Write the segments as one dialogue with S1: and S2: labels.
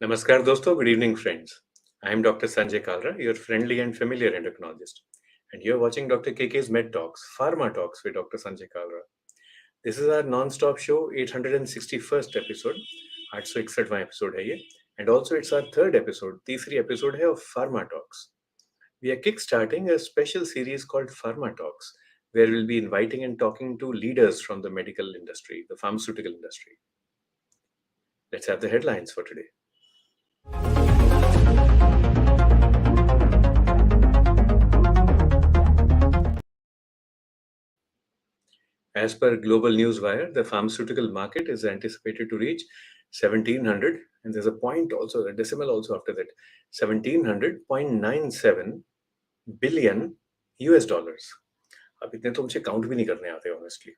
S1: Namaskar dosto, good evening friends. I am Dr. Sanjay Kalra, your friendly and familiar endocrinologist. And you're watching Dr. KK's Med Talks, Pharma Talks with Dr. Sanjay Kalra. This is our non-stop show, 861st episode. 861वां episode है ये. And also it's our third episode, तीसरी episode है of Pharma Talks. We are kickstarting a special series called Pharma Talks, where we'll be inviting and talking to leaders from the medical industry, the pharmaceutical industry. Let's have the headlines for today. As per Global Newswire, the pharmaceutical market is anticipated to reach 1700, and there's a point also, a decimal also after that, 1700.97 billion US dollars. अब इतने तो मुझे count भी नहीं करने आते honestly.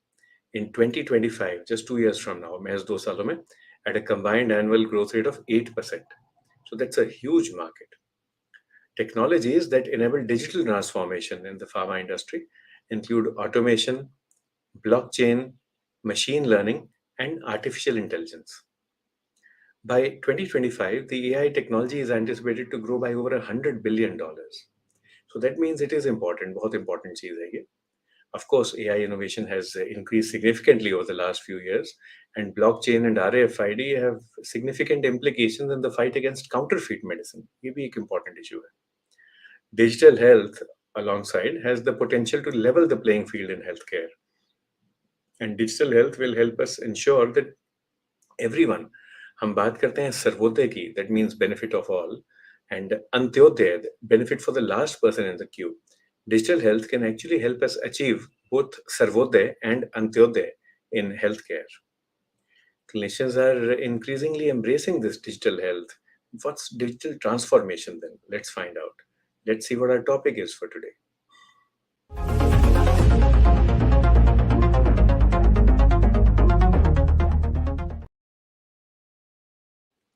S1: In 2025, just 2 years from now, महज 2 सालों में, at a combined annual growth rate of 8%. So that's a huge market. Technologies that enable digital transformation in the pharma industry include automation, blockchain, machine learning, and artificial intelligence. By 2025, the AI technology is anticipated to grow by over $100 billion. So that means it is important, बहुत important चीज़ है ये. Of course, AI innovation has increased significantly over the last few years, and blockchain and RFID have significant implications in the fight against counterfeit medicine. ये भी एक important issue है. Digital health, alongside, has the potential to level the playing field in healthcare. And digital health will help us ensure that everyone, हम बात करते हैं सर्वोदय की, that means benefit of all, and Antyodaya, benefit for the last person in the queue. Digital health can actually help us achieve both sarvodaya and antyodaya in healthcare. Clinicians are increasingly embracing this digital health. What's digital transformation then? Let's find out. Let's see what our topic is for today.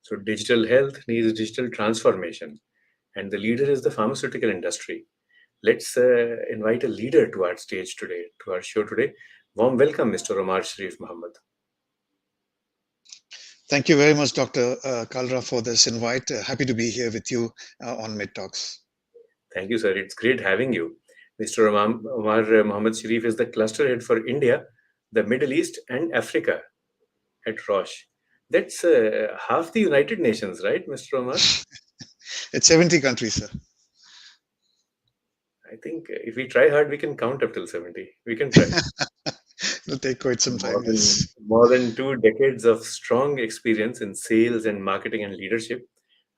S1: So digital health needs digital transformation, and the leader is the pharmaceutical industry. Let's invite a leader to our stage today, to our show today. Warm welcome, Mr. Omar Sharif Muhammad.
S2: Thank you very much, Dr. Kalra, for this invite. Happy to be here with you on Med Talks.
S1: Thank you, sir. It's great having you. Mr. Omar Muhammad Sharif is the cluster head for India, the Middle East, and Africa at Roche. That's half the United Nations, right, Mr. Omar?
S2: It's 70 countries, sir.
S1: I think if we try hard, we can count up till 70. We can try.
S2: It'll take quite some time.
S1: More than 2 decades of strong experience in sales and marketing and leadership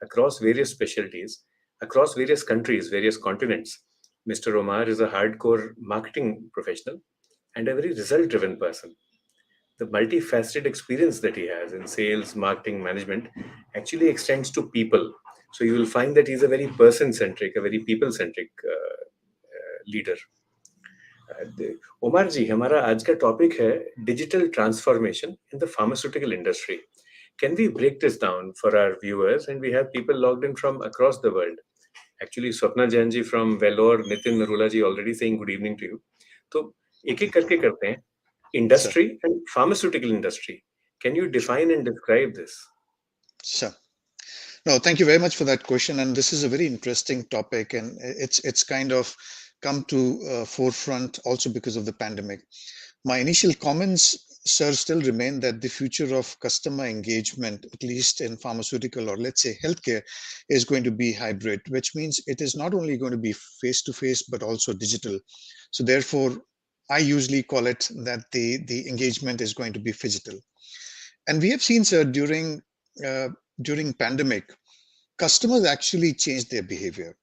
S1: across various specialties, across various countries, various continents. Mr. Omar is a hardcore marketing professional and a very result-driven person. The multifaceted experience that he has in sales, marketing, management actually extends to people. So you will find that he's a very person-centric, a very people-centric leader. Umar जी, हमारा आज का topic है digital transformation in the pharmaceutical industry. Can we break this down for our viewers? And we have people logged in from across the world. Actually, Swapna Jain ji from Vellore, Nitin Narula ji already saying good evening to you. तो एक-एक करके करते हैं. Industry and pharmaceutical industry. Can you define and describe this?
S2: Sure. No, thank you very much for that question. And this is a very interesting topic, and it's kind of come to forefront also because of the pandemic. My initial comments, sir, still remain that the future of customer engagement, at least in pharmaceutical or let's say healthcare, is going to be hybrid, which means it is not only going to be face-to-face, but also digital. So therefore, I usually call it that the engagement is going to be phygital. And we have seen, sir, during pandemic, customers actually changed their behavior.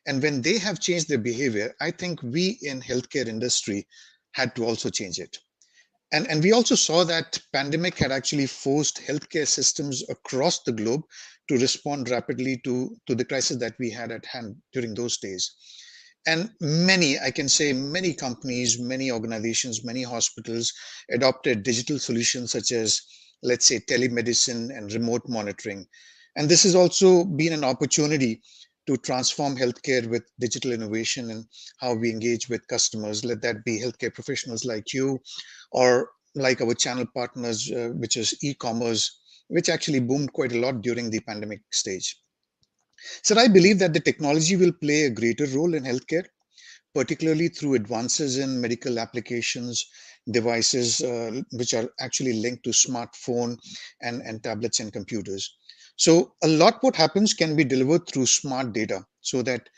S2: And when they have changed their behavior, I think we in healthcare industry had to also change it. And we also saw that pandemic had actually forced healthcare systems across the globe to respond rapidly to the crisis that we had at hand during those days. And I can say many companies, many organizations, many hospitals adopted digital solutions such as, let's say, telemedicine and remote monitoring. And this has also been an opportunity to transform healthcare with digital innovation and how we engage with customers, let that be healthcare professionals like you or like our channel partners, which is e-commerce which actually boomed quite a lot during the pandemic stage. So I believe that the technology will play a greater role in healthcare, particularly through advances in medical applications, devices which are actually linked to smartphone and tablets and computers. So a lot what happens can be delivered through smart data so that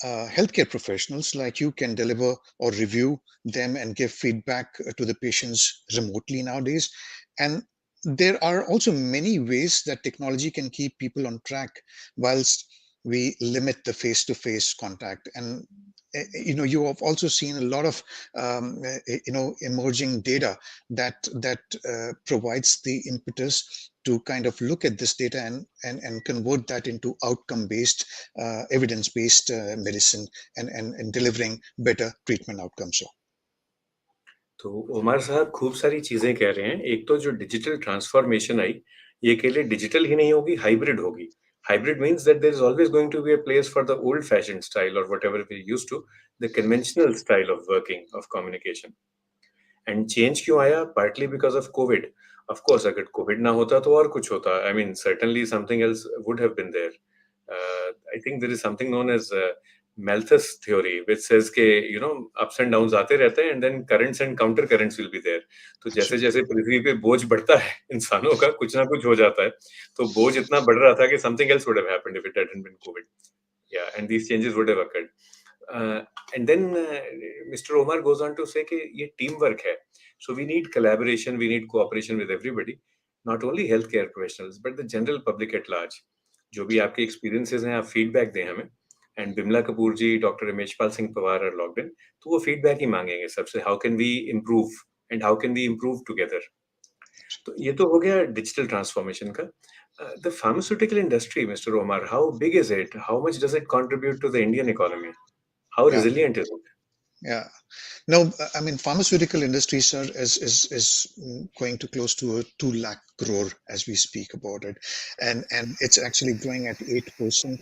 S2: healthcare professionals like you can deliver or review them and give feedback to the patients remotely nowadays. And there are also many ways that technology can keep people on track whilst we limit the face-to-face contact. And you have also seen a lot of emerging data that provides the impetus to kind of look at this data and convert that into outcome-based evidence-based medicine and delivering better treatment outcomes. So,
S1: तो उमर साहब खूब सारी चीज़ें कह रहे हैं। एक तो जो डिजिटल ट्रांसफ़ॉर्मेशन आई, ये केवल डिजिटल ही नहीं होगी, हाइब्रिड होगी। Hybrid means that there is always going to be a place for the old-fashioned style or whatever we're used to, the conventional style of working, of communication. And change क्यों आया? Partly because of Covid. Of course अगर Covid ना होता तो और कुछ होता। I mean certainly something else would have been there. I think there is something known as Malthus theory which says कि ups and downs आते रहते हैं and then currents and counter currents will be there. तो जैसे-जैसे पृथ्वी पे बोझ बढ़ता है इंसानों का कुछ ना कुछ हो जाता है। तो बोझ इतना बढ़ रहा था कि something else would have happened if it hadn't been Covid. Yeah, and these changes would have occurred. And then Mr. Omar goes on to say कि ये teamwork है. So we need collaboration, we need cooperation with everybody, not only healthcare professionals, but the general public at large. जो भी आपके experiences हैं, आप feedback दें हमें. And Bimla Kapoor ji, Dr. Rameshpal Singh Pawar are logged in. तो वो feedback ही मांगेंगे सबसे. How can we improve? And how can we improve together? तो ये तो हो गया digital transformation का. The pharmaceutical industry, Mr. Omar, how big is it? How much does it contribute to the Indian economy? How
S2: yeah,
S1: resilient is it?
S2: yeah. No, I mean, pharmaceutical industry, sir, is going to close to a 2 lakh crore as we speak about it, and it's actually growing at 8%.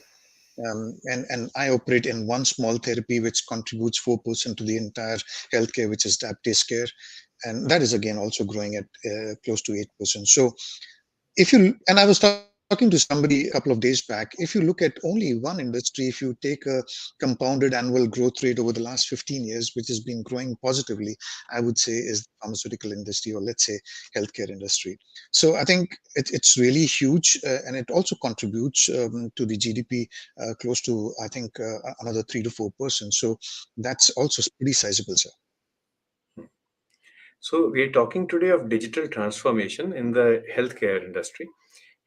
S2: And I operate in one small therapy which contributes 4% to the entire healthcare, which is diabetes care, and that is again also growing at close to 8%. So if you and I was talking to somebody a couple of days back, if you look at only one industry, if you take a compounded annual growth rate over the last 15 years, which has been growing positively, I would say is the pharmaceutical industry, or let's say healthcare industry. So I think it's really huge, and it also contributes to the GDP close to, I think, another 3 to 4%. So that's also pretty sizable, sir.
S1: So we are talking today of digital transformation in the healthcare industry.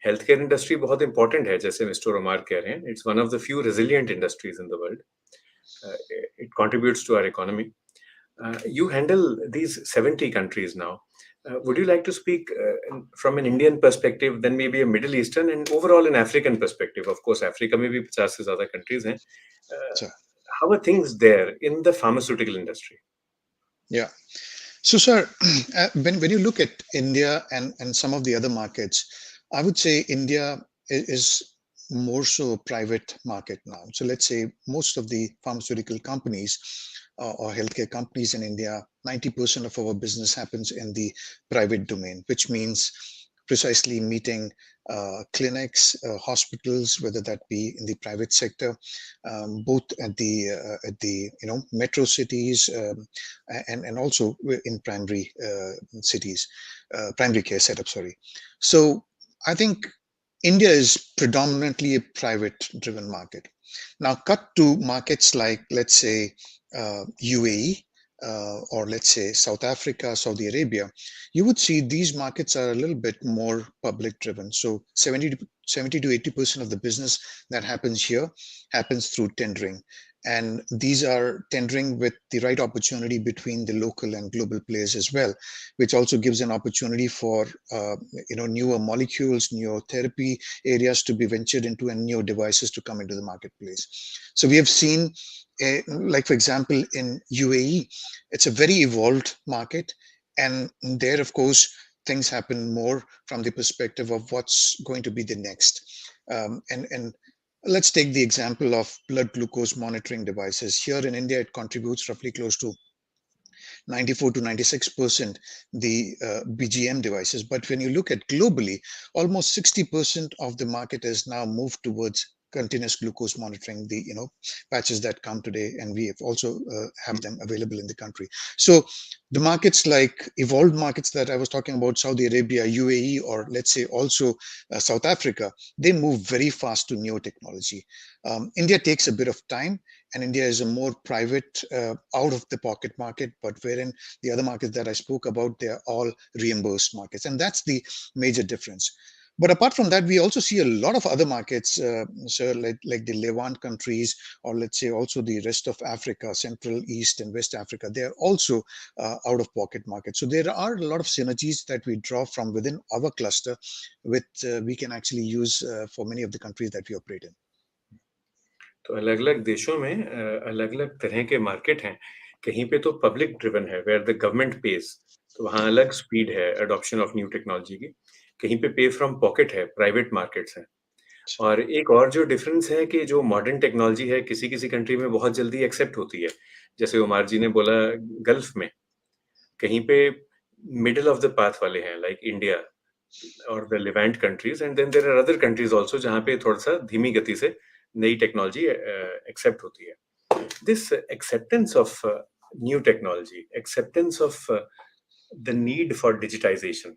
S1: Healthcare industry बहुत important है, जैसे Mr. Omar कह रहे हैं. It's one of the few resilient industries in the world. Uh, it contributes to our economy. You handle these 70 countries now. Would you like to speak from an Indian perspective, then maybe a Middle Eastern, and overall an African perspective? Of course, Africa में भी 50 से ज़्यादा countries हैं. Uh,
S2: So
S1: how are things there in the pharmaceutical industry?
S2: yeah. So, sir, when you look at India and some of the other markets, I would say India is more so a private market now. So, let's say most of the pharmaceutical companies or healthcare companies in India, 90% of our business happens in the private domain, which means precisely meeting clinics, hospitals, whether that be in the private sector, both at the metro cities, and also in primary cities, primary care setup. Sorry. So I think India is predominantly a private-driven market. Now, cut to markets like, let's say, UAE, or let's say South Africa, Saudi Arabia, you would see these markets are a little bit more public-driven. So 70 to 80% of the business that happens here happens through tendering. And these are tendering with the right opportunity between the local and global players as well, which also gives an opportunity for newer molecules, newer therapy areas to be ventured into, and new devices to come into the marketplace. So we have seen, like for example, in UAE, it's a very evolved market, and there, of course, things happen more from the perspective of what's going to be the next. And let's take the example of blood glucose monitoring devices. Here in India, it contributes roughly close to 94 to 96% the BGM devices. But when you look at globally, almost 60% of the market has now moved towards continuous glucose monitoring, the patches that come today, and we have also have them available in the country. So the markets like evolved markets that I was talking about, Saudi Arabia, UAE, or let's say also South Africa, they move very fast to new technology. India takes a bit of time, and India is a more private, out of the pocket market, but wherein the other markets that I spoke about, they are all reimbursed markets. And that's the major difference. But apart from that, we also see a lot of other markets, so like the Levant countries, or let's say also the rest of Africa, Central, East, and West Africa. They are also out of pocket markets. So there are a lot of synergies that we draw from within our cluster, which we can actually use for many of the countries that we operate in.
S1: तो अलग-अलग देशों में अलग-अलग तरह के market हैं। कहीं पे तो पब्लिक ड्रिवन है, वेयर द गवर्नमेंट पेज़, तो वहाँ अलग स्पीड है एडॉप्शन ऑफ न्यू टेक्नोलॉजी की। कहीं पे पे फ्रॉम पॉकेट है, प्राइवेट मार्केट्स हैं। और एक और जो डिफरेंस है कि जो मॉडर्न टेक्नोलॉजी है, किसी-किसी कंट्री में बहुत जल्दी एक्सेप्ट होती है। जैसे उमार जी ने बोला गल्फ में, कहीं पे मिडल ऑफ द पाथ वाले हैं, लाइक इंडिया और the Levant countries and then there are other countries also जहाँ पे थोड़ा-सा धीमी गति से नई टेक्नोलॉजी एक्सेप्ट होती है। This acceptance of new technology, acceptance of the need for digitization,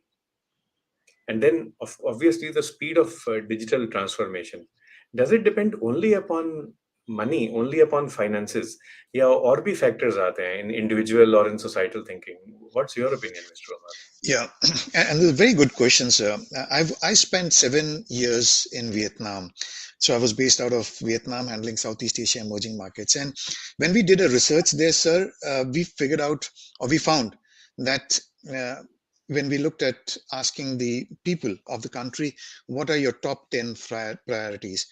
S1: and then obviously the speed of digital transformation. Does it depend only upon money, only upon finances? Yeah, or भी factors आते हैं in individual or in societal thinking. What's your opinion, Mr. Omar?
S2: Yeah, and they're very good questions. I spent 7 years in Vietnam, so I was based out of Vietnam, handling Southeast Asia emerging markets. And when we did a research there, sir, we figured out, or we found that when we looked at asking the people of the country, what are your top 10 priorities?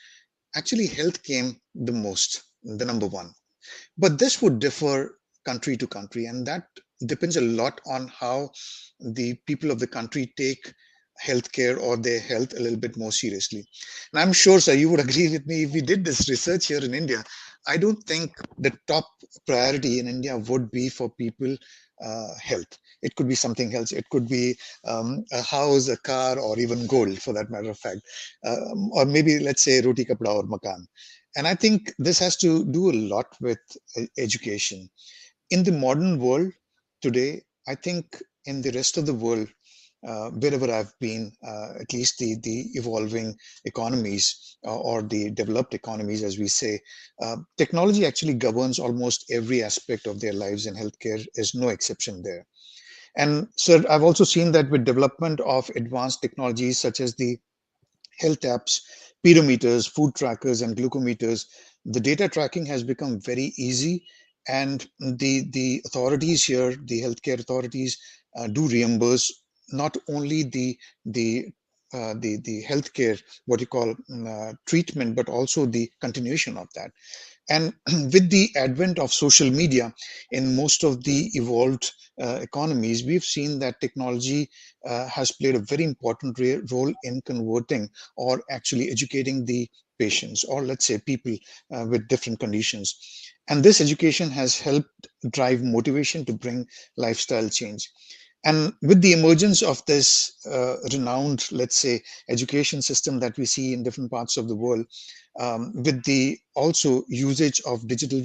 S2: Actually, health came the most, the number one. But this would differ country to country, and that depends a lot on how the people of the country take healthcare or their health a little bit more seriously. And I'm sure, sir, you would agree with me. If we did this research here in India, I don't think the top priority in India would be for people health. It could be something else. It could be a house, a car, or even gold, for that matter of fact, or maybe let's say roti kapda or makan. And I think this has to do a lot with education. In the modern world today, I think in the rest of the world, wherever I've been, at least the evolving economies or the developed economies, as we say, technology actually governs almost every aspect of their lives, and healthcare is no exception there. And so I've also seen that with development of advanced technologies such as the health apps, pedometers, food trackers, and glucometers, the data tracking has become very easy. And the authorities here, the healthcare authorities, do reimburse not only the healthcare, what you call treatment, but also the continuation of that. And with the advent of social media in most of the evolved economies, we've seen that technology has played a very important role in converting or actually educating the patients, or let's say people with different conditions. And this education has helped drive motivation to bring lifestyle change. And with the emergence of this renowned, let's say, education system that we see in different parts of the world, with the also usage of digital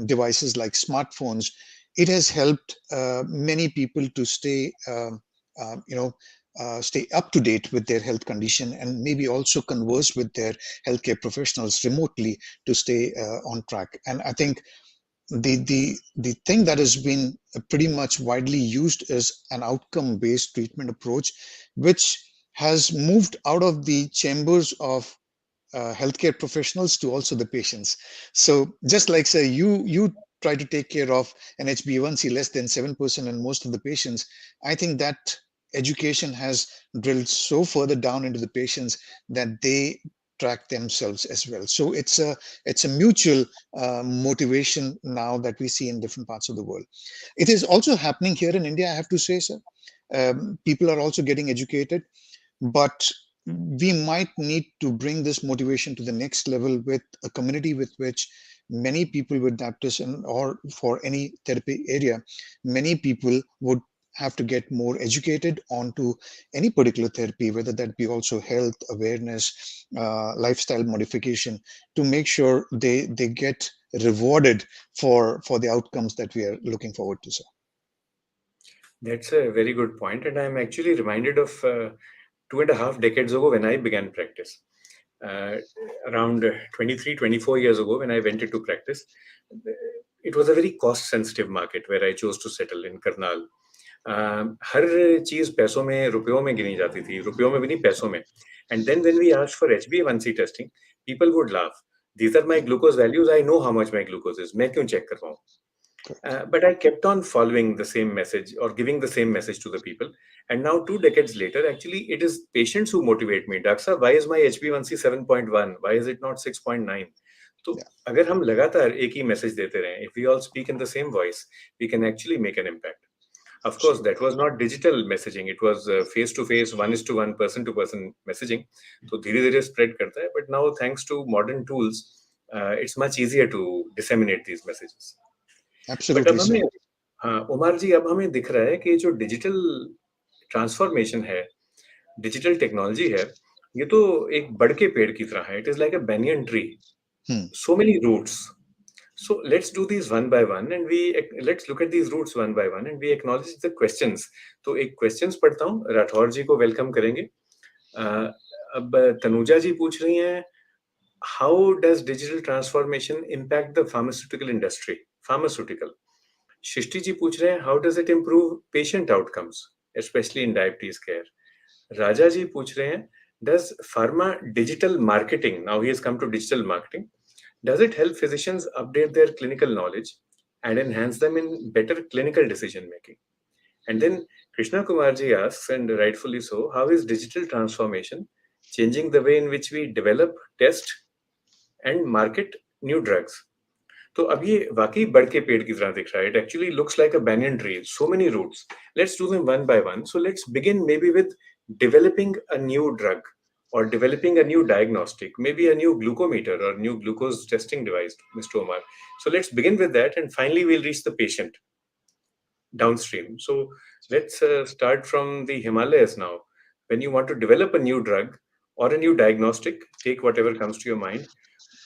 S2: devices like smartphones, it has helped many people to stay, you know, stay up to date with their health condition, and maybe also converse with their healthcare professionals remotely to stay on track. And I think the thing that has been pretty much widely used is an outcome based treatment approach, which has moved out of the chambers of healthcare professionals to also the patients. So just like say you try to take care of an HbA1c less than 7% in most of the patients, I think that education has drilled so further down into the patients that they track themselves as well. So it's a mutual motivation now that we see in different parts of the world. It is also happening here in India, I have to say, sir. People are also getting educated, but we might need to bring this motivation to the next level with a community with which many people with diabetes and or for any therapy area, many people would have to get more educated onto any particular therapy, whether that be also health awareness, lifestyle modification, to make sure they get rewarded for the outcomes that we are looking forward to. So,
S1: That's a very good point, and I'm actually reminded of 2.5 decades ago when I began practice. Uh, Around 23, 24 years ago, when I went into practice, it was a very cost-sensitive market where I chose to settle in Karnal. हर चीज पैसों में रुपयों में गिनी जाती थी, रुपयों में भी नहीं, पैसों में. And then when we asked for HbA1c testing, people would laugh. These are my
S2: yeah,
S1: glucose values. I know how much my glucose is. मैं क्यों check करवाऊं?
S2: correct.
S1: But I kept on following the same message or giving the same message to the people. And now, 2 decades later, actually, it is patients who motivate me. Doctor, साहब, why is my HbA1c 7.1? Why is it not 6.9? तो
S2: Yeah,
S1: अगर हम लगातार एक ही message देते रहें, if we all speak in the same voice, we can actually make an impact. Of course, that
S2: absolutely.
S1: was not digital messaging. It was face to face, 1:1, person to person messaging. तो धीरे धीरे spread करता है. But now, thanks to modern tools, it's much easier to disseminate these messages. But
S2: Absolutely,
S1: अब हमें,
S2: sir.
S1: हाँ उमर जी, अब हमें दिख रहा है कि जो डिजिटल ट्रांसफॉर्मेशन है, डिजिटल टेक्नोलॉजी है, ये तो एक बड़ के पेड़ की तरह है. It is like a banyan tree,
S2: Hmm.
S1: so many roots. So let's do these one by one, and we let's look at these roots one by one, and we acknowledge the questions. तो एक questions पढ़ता हूँ, राठौर जी को welcome करेंगे. अब तनुजा जी पूछ रही हैं, how does digital transformation impact the pharmaceutical industry, pharmaceutical. Shishti ji पूछ रहे हैं, how does it improve patient outcomes, especially in diabetes care. Raja ji पूछ रहे हैं, does pharma digital marketing, now he has come to digital marketing, does it help physicians update their clinical knowledge and enhance them in better clinical decision making? And then Krishna Kumar ji asks, and rightfully so, how is digital transformation changing the way in which we develop, test, and market new drugs? तो अब ये वाकई बड़ के पेड़ की तरह दिख रहा है. It actually looks like a banyan tree. So many roots. Let's do them one by one. So let's begin maybe with developing a new drug or developing a new diagnostic, maybe a new glucometer or new glucose testing device, Mr. Omar. So let's begin with that, and finally we'll reach the patient downstream. So let's start from the Himalayas now. When you want to develop a new drug or a new diagnostic, take whatever comes to your mind.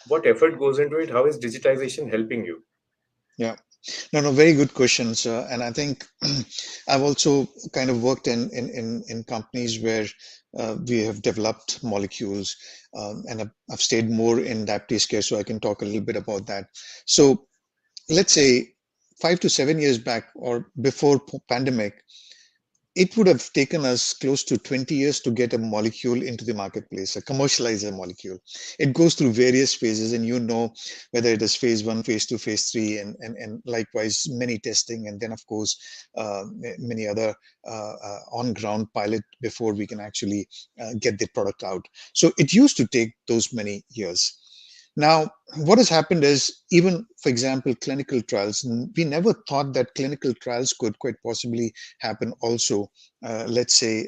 S1: What effort goes into it? How is digitization helping you?
S2: Yeah. No, no, very good questions. And I think I've also kind of worked in companies where we have developed molecules, and I've stayed more in diabetes care, so I can talk a little bit about that. So let's say 5 to 7 years back or before pandemic, it would have taken us close to 20 years to get a molecule into the marketplace, a commercialize a molecule. It goes through various phases, and you know whether it is phase one, phase two, phase three, and likewise many testing, and then of course many other on ground pilot before we can actually get the product out. So it used to take those many years. Now, what has happened is, even for example, clinical trials, we never thought that clinical trials could quite possibly happen also, let's say,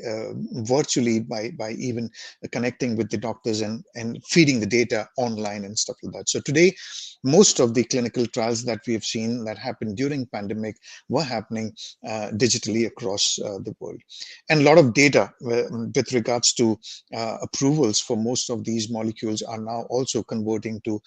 S2: virtually by even connecting with the doctors and feeding the data online and stuff like that. So today, most of the clinical trials that we have seen that happened during pandemic were happening digitally across the world. And a lot of data with regards to approvals for most of these molecules are now also converting to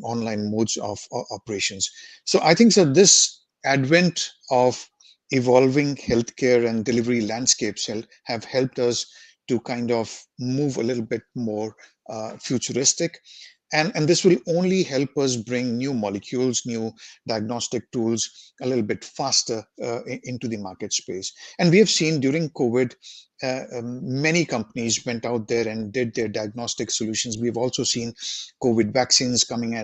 S2: online modes of operations. So I think so this advent of evolving healthcare and delivery landscapes have helped us to kind of move a little bit more futuristic, and this will only help us bring new molecules, new diagnostic tools a little bit faster into the market space. And we have seen during COVID, many companies went out there and did their diagnostic solutions. We've also seen COVID vaccines coming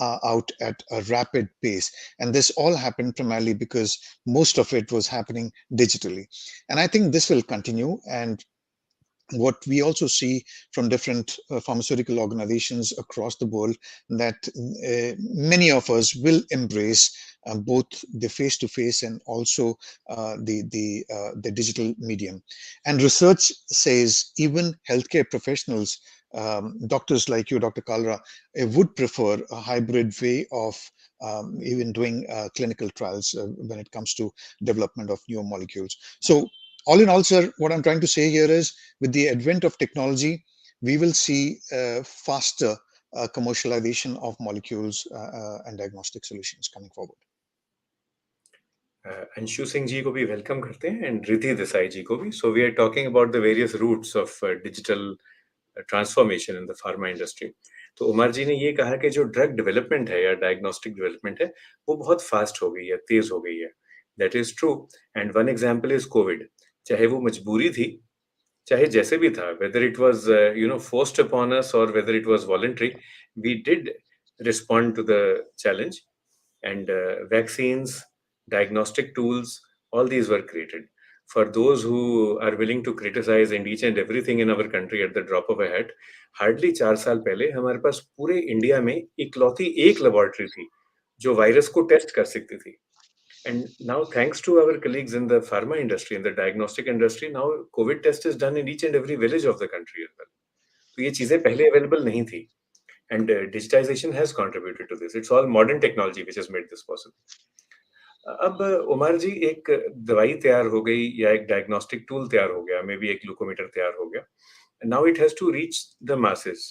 S2: out at a rapid pace, and this all happened primarily because most of it was happening digitally. And I think this will continue. And what we also see from different pharmaceutical organizations across the world, that many of us will embrace both the face-to-face and also the digital medium. And research says even healthcare professionals doctors like you, Dr. Kalra, would prefer a hybrid way of even doing clinical trials when it comes to development of new molecules. So, all in all, sir, what I'm trying to say here is with the advent of technology, we will see faster commercialization of molecules and diagnostic solutions coming forward.
S1: Anshu Singh ji को भी welcome करते हैं and Ridhi Desai ji को भी. So we are talking about the various routes of digital transformation in the pharma industry. तो उमर जी ने ये कहा कि जो ड्रग डेवलपमेंट है या डायग्नोस्टिक डेवलपमेंट है वो बहुत फास्ट हो गई है, तेज हो गई है. That is true. And one example is Covid. चाहे वो मजबूरी थी, चाहे जैसे भी था, whether it was forced upon us or whether it was voluntary, we did respond to the challenge. And vaccines, diagnostic tools, all these were created. For those who are willing to criticize and each and everything in our country at the drop of a hat, hardly 4 साल पहले हमारे पास पूरे India में इकलौती एक laboratory थी जो virus को टेस्ट कर सकती थी. And now, thanks to our colleagues in the pharma industry, in the diagnostic industry, now COVID test is done in each and every village of the country as well. तो ये चीजें पहले available नहीं थी. And digitization has contributed to this. It's all modern technology which has made this possible. अब उमर जी, एक दवाई तैयार हो गई या एक डायग्नोस्टिक टूल तैयार हो गया, मे बी एक ग्लूकोमीटर तैयार हो गया. Now it has to reach the masses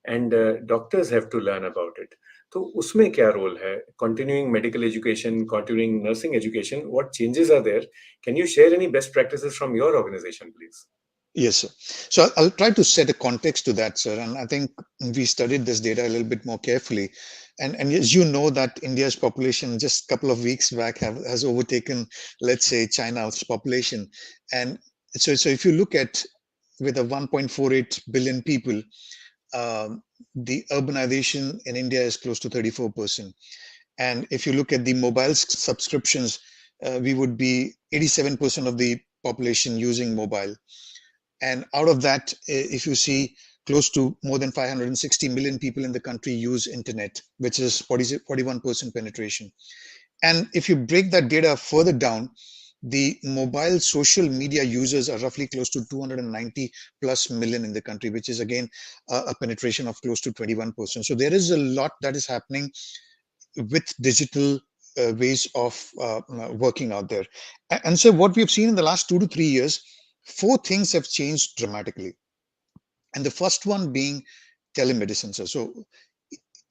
S1: and doctors have to learn about it. तो उसमें क्या रोल है? Continuing medical education, continuing nursing education, what changes are there? Can you share any best practices from your organisation please?
S2: Yes, sir. So I'll try to set a context to that, sir. And I think we studied this data a little bit more carefully. And as you know that India's population just a couple of weeks back has overtaken, let's say, China's population. And so if you look at with a 1.48 billion people, the urbanization in India is close to 34%. And if you look at the mobile subscriptions, we would be 87% of the population using mobile. And out of that, if you see close to more than 560 million people in the country use internet, which is 41% penetration. And if you break that data further down, the mobile social media users are roughly close to 290 plus million in the country, which is again a penetration of close to 21%. So there is a lot that is happening with digital ways of working out there. And so what we've seen in the last 2 to 3 years, four things have changed dramatically. And the first one being telemedicine. So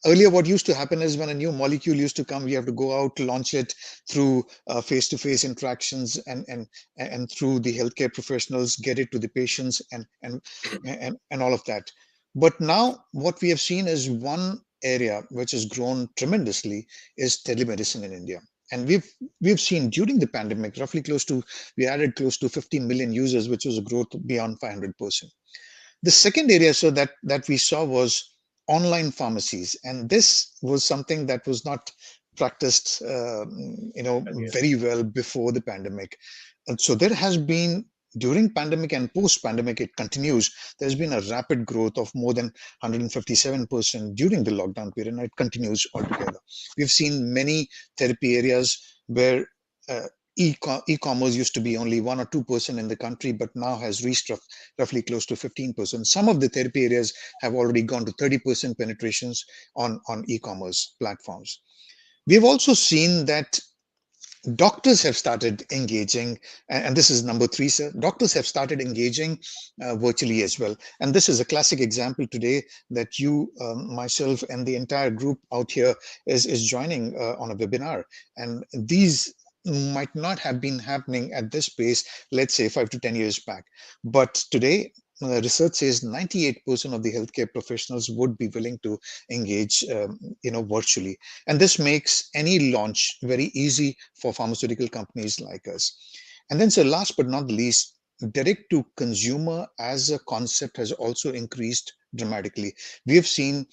S2: earlier what used to happen is when a new molecule used to come, we have to go out, launch it through face-to-face interactions and through the healthcare professionals, get it to the patients and all of that. But now what we have seen is one area which has grown tremendously is telemedicine in India. And we've seen during the pandemic roughly we added close to 15 million users, which was a growth beyond 500%. The second area, so that we saw was online pharmacies, and this was something that was not practiced,
S1: Earlier.
S2: very well before the pandemic. And so there has been during pandemic and post pandemic, it continues. There's been a rapid growth of more than 157% during the lockdown period, and it continues altogether. We've seen many therapy areas where uh, e-commerce used to be only 1 or 2% in the country, but now has reached roughly close to 15%. Some of the therapy areas have already gone to 30% penetrations on e-commerce platforms. We've also seen that doctors have started engaging, and this is number three, sir. Doctors have started engaging virtually as well. And this is a classic example today that you, myself, and the entire group out here is joining on a webinar. And these might not have been happening at this pace, let's say 5 to 10 years back. But today, research says 98% of the healthcare professionals would be willing to engage, virtually, and this makes any launch very easy for pharmaceutical companies like us. And then, so last but not the least, direct to consumer as a concept has also increased dramatically. We have seen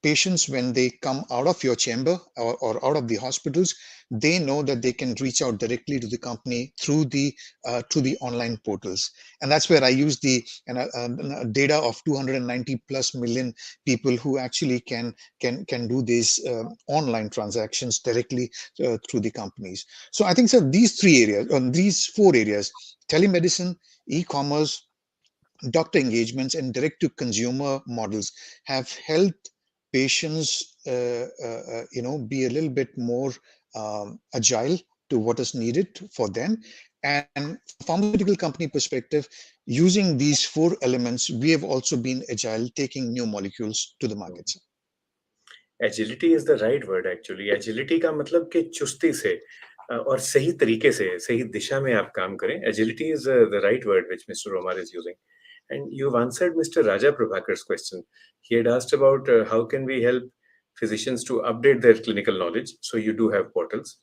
S2: patients when they come out of your chamber or out of the hospitals, they know that they can reach out directly to the company through the online portals. And that's where I use the data of 290 plus million people who actually can do these online transactions directly through the companies. So I think, sir, these 3 areas, these 4 areas: telemedicine, e-commerce, doctor engagements and direct to consumer models have helped patients be a little bit more agile to what is needed for them. And from a pharmaceutical company perspective, using these four elements, we have also been agile, taking new molecules to the markets.
S1: Agility is the right word actually. Agility का मतलब कि चुस्ती से और सही तरीके से सही दिशा में आप काम करें। Agility is the right word which mister Romar is using. And you've answered Mr. Raja Prabhakar's question. He had asked about how can we help physicians to update their clinical knowledge. So you do have portals.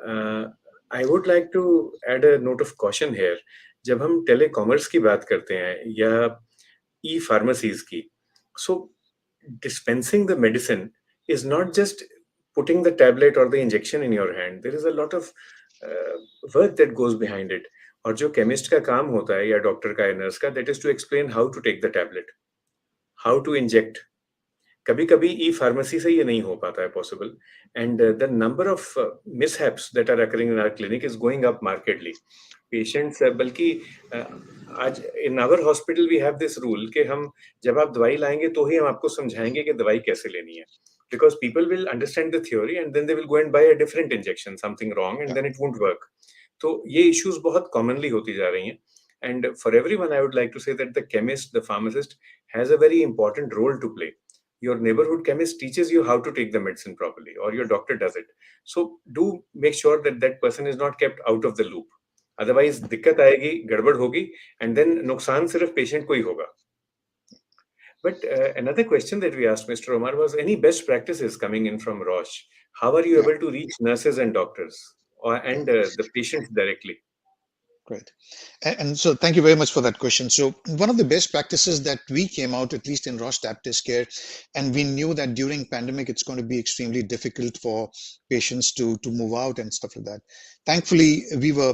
S1: Uh, I would like to add a note of caution here. जब हम टेलीकॉमर्स की बात करते हैं या e pharmacies की, so dispensing the medicine is not just putting the tablet or the injection in your hand. There is a lot of uh, work that goes behind it. और जो केमिस्ट का काम होता है या डॉक्टर का या नर्स का, that is to explain how to take the tablet, how to inject. कभी कभी ई फार्मेसी से ये नहीं हो पाता है possible, and the number of mishaps that are occurring in our clinic is going up markedly. Patients बल्कि आज in our hospital we have this rule कि हम जब आप दवाई लाएंगे तो ही हम आपको समझाएंगे कि दवाई कैसे लेनी है, because people will understand the theory and then they will go and buy a different injection, something wrong, and
S2: Yeah,
S1: then it won't work. तो ये इश्यूज बहुत कॉमनली होती जा रही हैं। And for everyone I would like to say that the chemist, the pharmacist has a very important role to play. Your neighborhood chemist teaches you how to take the medicine properly, or your doctor does it. So do make sure that that person is not kept out of the loop. Otherwise दिक्कत आएगी, गड़बड़ होगी, and then नुकसान सिर्फ patient को ही होगा। But another question that we asked Mr. Omar was any best practices coming in from Roche. How are you
S2: yeah,
S1: able to reach nurses and doctors
S2: yeah.
S1: and the patients directly?
S2: Great. And so thank you very much for that question. So one of the best practices that we came out, at least in Roche Diabetes Care, and we knew that during pandemic, it's going to be extremely difficult for patients to move out and stuff like that. Thankfully, we were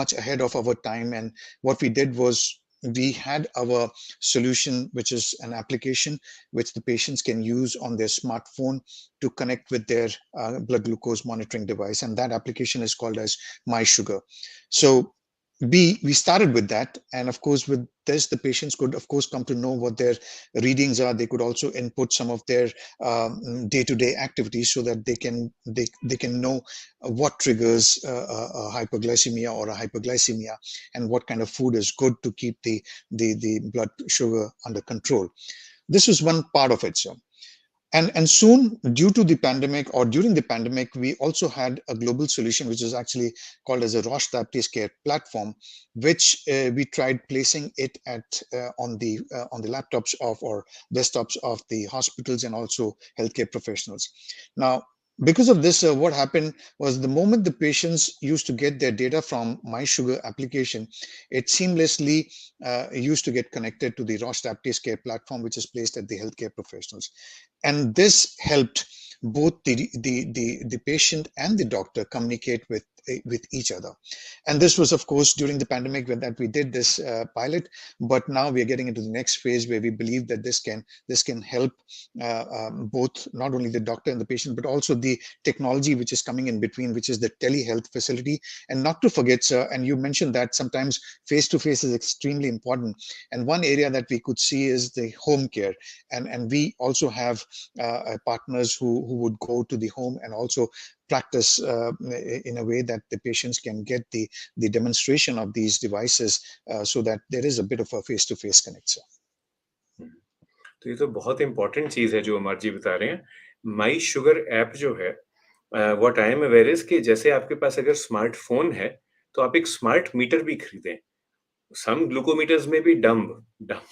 S2: much ahead of our time. And what we did was we had our solution, which is an application which the patients can use on their smartphone to connect with their blood glucose monitoring device. And that application is called as My Sugar. So we started with that, and of course with this the patients could of course come to know what their readings are. They could also input some of their day-to-day activities so that they can know what triggers a hyperglycemia or a hyperglycemia, and what kind of food is good to keep the blood sugar under control. This was one part of it, sir. And soon, due to the pandemic or during the pandemic, we also had a global solution, which is actually called as a Roche Diabetes Care platform, which we tried placing it at on the laptops of or desktops of the hospitals and also healthcare professionals. Now, because of this, what happened was the moment the patients used to get their data from My Sugar application, it seamlessly used to get connected to the Roche Diabetes Care platform, which is placed at the healthcare professionals. And this helped both the patient and the doctor communicate with each other. And this was of course during the pandemic when that we did this pilot, but now we are getting into the next phase where we believe that this can help both not only the doctor and the patient, but also the technology which is coming in between, which is the telehealth facility. And not to forget, sir, and you mentioned that sometimes face to face is extremely important, and one area that we could see is the home care. And we also have partners who would go to the home and also practice in a way that the patients can get the demonstration of these devices so that there is a bit of a face-to-face connect, sir.
S1: तो ये तो बहुत important चीज है जो अमर जी बता रहे हैं। माई शुगर ऐप जो है, what I am aware is कि जैसे आपके पास अगर स्मार्टफोन है तो आप एक स्मार्ट मीटर भी खरीदें। Some glucometers may be dumb. Dumb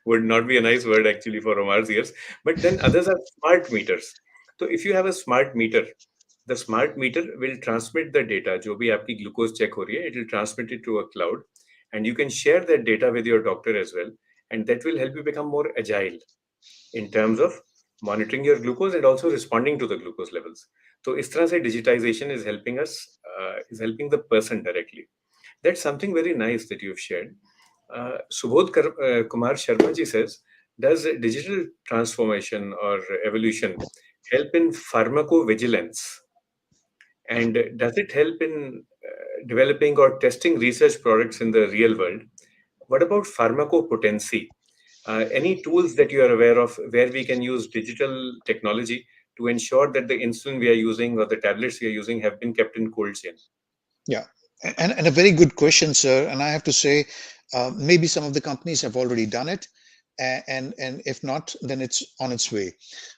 S1: would not be a nice word actually for Omar's ears, but then others are smart meters. So if you have a smart meter, the smart meter will transmit the data. जो भी आपकी glucose check हो रही है, it will transmit it to a cloud, and you can share that data with your doctor as well, and that will help you become more agile in terms of monitoring your glucose and also responding to the glucose levels. So इस तरह से digitization is helping us, is helping the person directly. That's something very nice that you've shared. Subodh Kumar Sharma ji says, does digital transformation or evolution help in pharmacovigilance? And does it help in developing or testing research products in the real world? What about pharmacopotency? Any tools that you are aware of where we can use digital technology to ensure that the insulin we are using or the tablets we are using have been kept in cold chain?
S2: Yeah, and a very good question, sir. And I have to say, maybe some of the companies have already done it, and if not, then it's on its way.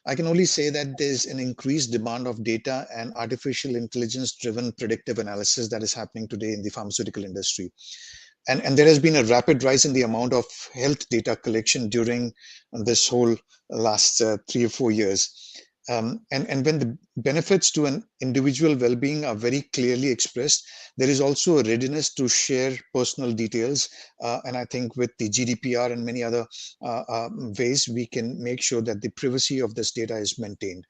S2: I can only say that there's an increased demand of data and artificial intelligence-driven predictive analysis that is happening today in the pharmaceutical industry. And there has been a rapid rise in the amount of health data collection during this whole last 3 or 4 years. And when the benefits to an individual well-being are very clearly expressed, there is also a readiness to share personal details. And I think with the GDPR and many other ways, we can make sure that the privacy of this data is maintained.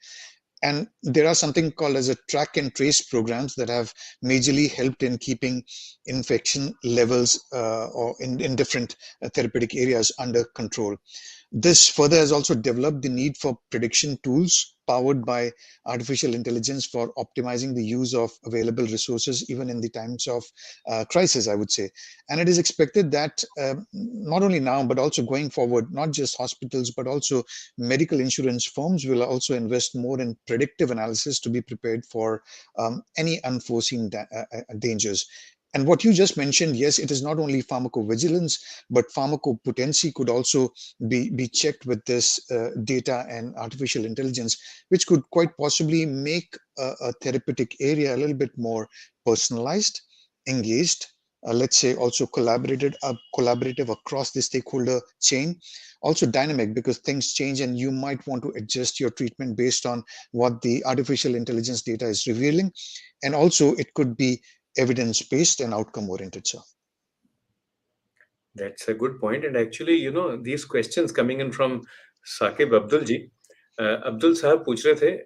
S2: And there are something called as a track and trace programs that have majorly helped in keeping infection levels or in different therapeutic areas under control. This further has also developed the need for prediction tools powered by artificial intelligence for optimizing the use of available resources, even in the times of crisis, I would say. And it is expected that not only now, but also going forward, not just hospitals, but also medical insurance firms will also invest more in predictive analysis to be prepared for any unforeseen dangers. And what you just mentioned, yes, it is not only pharmacovigilance, but pharmacopotency could also be checked with this data and artificial intelligence, which could quite possibly make a therapeutic area a little bit more personalized, engaged, let's say also collaborative across the stakeholder chain, also dynamic because things change and you might want to adjust your treatment based on what the artificial intelligence data is revealing. And also it could be evidence based and outcome oriented, sir.
S1: That's a good point. And actually, these questions coming in from Saqib Abdul ji. Abdul Sahab पूछ रहे थे,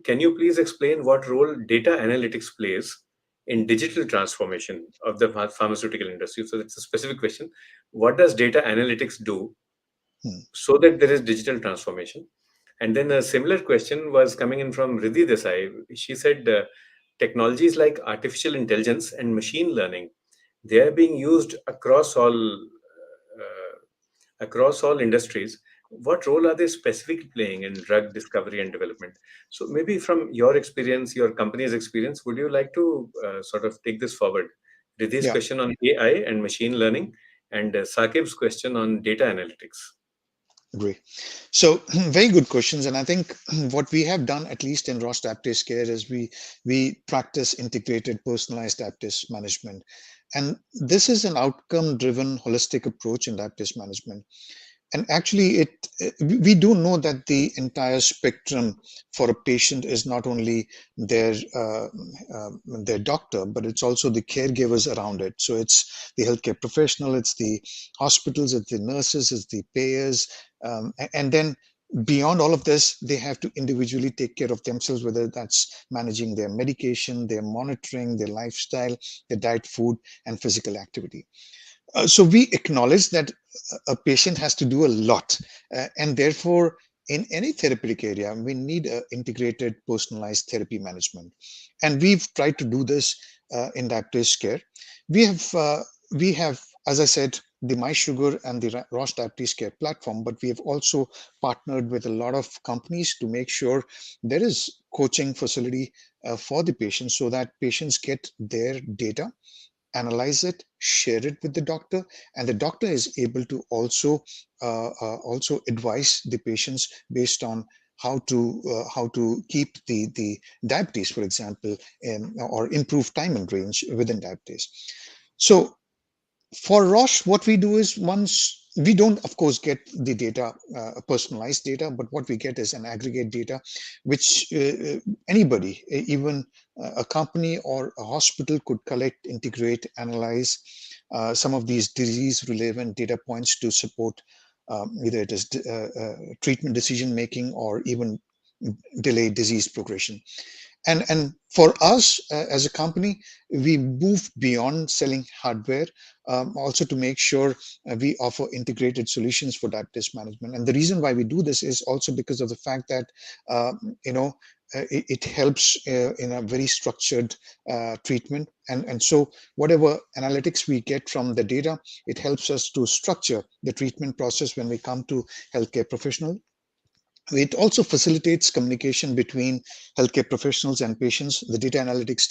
S1: can you please explain what role data analytics plays in digital transformation of the pharmaceutical industry? So it's a specific question. What does data analytics do
S2: Hmm.
S1: so that there is digital transformation? And then a similar question was coming in from Riddhi Desai. She said, technologies like artificial intelligence and machine learning, they are being used across all industries. What role are they specifically playing in drug discovery and development? So maybe from your experience, your company's experience, would you like to sort of take this forward? Ridhi's
S2: Yeah.
S1: question on AI and machine learning, and Saqib's question on data analytics.
S2: Agree. So very good questions, and I think what we have done, at least in Roche Aptis Care, is we practice integrated, personalized Aptis management, and this is an outcome-driven, holistic approach in Aptis management. And actually, we do know that the entire spectrum for a patient is not only their their doctor, but it's also the caregivers around it. So it's the healthcare professional, it's the hospitals, it's the nurses, it's the payers, and then beyond all of this, they have to individually take care of themselves, whether that's managing their medication, their monitoring, their lifestyle, their diet, food, and physical activity. So we acknowledge that a patient has to do a lot, and therefore, in any therapeutic area, we need integrated, personalized therapy management. And we've tried to do this in diabetes care. We have, uh, we have, as I said, the My Sugar and the Roche Diabetes Care platform, but we have also partnered with a lot of companies to make sure there is coaching facility for the patients so that patients get their data, analyze it, share it with the doctor, and the doctor is able to also advise the patients based on how to keep the diabetes, for example, or improve time and range within diabetes. So for Roche, what we do is once we don't, of course, get the data, personalized data, but what we get is an aggregate data, which anybody, even a company or a hospital could collect, integrate, analyze some of these disease relevant data points to support either it is treatment decision making or even delay disease progression. And for us as a company, we move beyond selling hardware, also to make sure we offer integrated solutions for diabetes management. And the reason why we do this is also because of the fact that uh, you know it helps in a very structured treatment. And so whatever analytics we get from the data, it helps us to structure the treatment process when we come to healthcare professional. It also facilitates communication between healthcare professionals and patients. The data analytics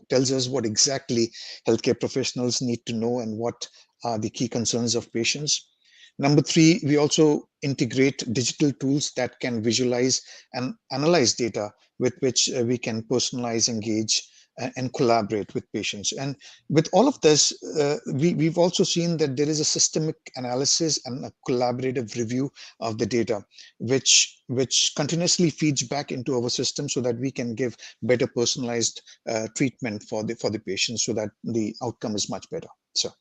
S2: tells us what exactly healthcare professionals need to know and what are the key concerns of patients. Number three, we also integrate digital tools that can visualize and analyze data with which we can personalize, engage, and collaborate with patients. And with all of this, we've also seen that there is a systemic analysis and a collaborative review of the data, which continuously feeds back into our system so that we can give better personalized treatment for the patient so that the outcome is much better. So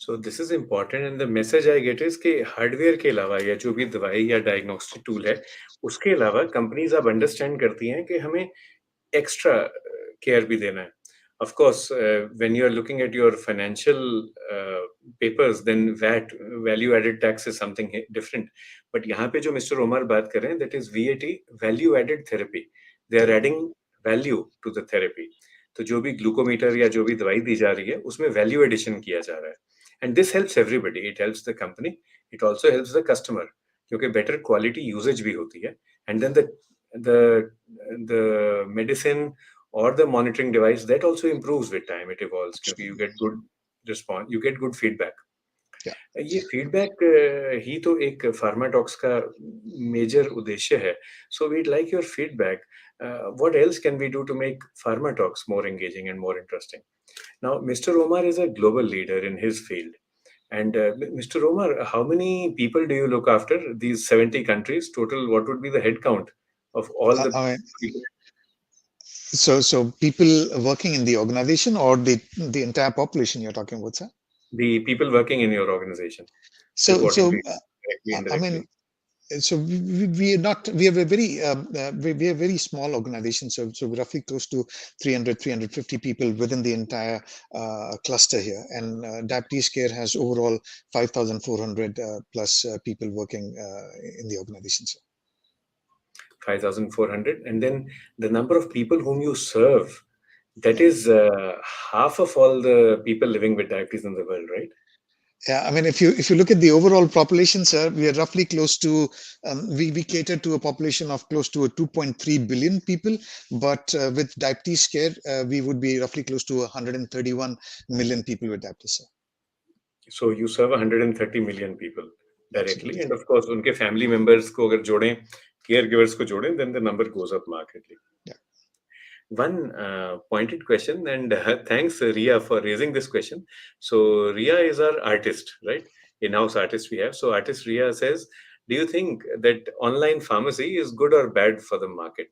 S1: so this is important and the message I get is कि hardware के अलावा या जो भी दवाई या diagnostic tool है उसके अलावा कंपनीज अब अंडरस्टैंड करती हैं कि हमें extra care भी देना है. Of course, when you are looking at your financial papers, then VAT, value added tax is something different. But यहाँ पे जो मिस्टर ओमर बात कर रहे हैं, that is VAT, value added therapy. They are adding value to the therapy. तो जो भी ग्लूकोमीटर या जो भी दवाई दी जा रही है, उसमें value addition किया जा रहा है. And this helps everybody. It helps the company. It also helps the customer. क्योंकि better quality usage भी होती है. And then the the medicine or the monitoring device that also improves with time. It evolves क्योंकि you get good response, you get good feedback.
S2: yeah.
S1: ये feedback ही तो एक pharmatox का major उद्देश्य है. So we'd like your feedback. What else can we do to make pharmatox more engaging and more interesting? Now, Mr. Omar is a global leader in his field. And Mr. Omar, how many people do you look after? These 70 countries total, what would be the head count of all the
S2: I mean,
S1: people?
S2: so people working in the organization or the entire population you're talking about, sir?
S1: The people working in your organization,
S2: So
S1: reporting to
S2: so
S1: you directly,
S2: I mean,
S1: indirectly.
S2: we are not, we have a very we are a very small organization, so roughly close to 300 350 people within the entire cluster here, and diabetes care has overall 5400 plus people working in the organization, sir.
S1: 5,400. And then the number of people whom you serve, that
S2: Yeah.
S1: is half of all the people living with diabetes in the world, right?
S2: Yeah, I mean, if you look at the overall population, sir, we are roughly close to we cater to a population of close to a 2.3 billion people, but with diabetes care, we would be roughly close to 131 million people with diabetes, sir.
S1: So you serve 130 million people directly,
S2: Absolutely.
S1: and of course, उनके family members को अगर जोड़ें, caregivers को जोड़ें, then the number goes up markedly.
S2: Yeah.
S1: One pointed question, and thanks Ria for raising this question. So Ria is our artist, right? In-house artist we have. So artist Ria says, do you think that online pharmacy is good or bad for the market?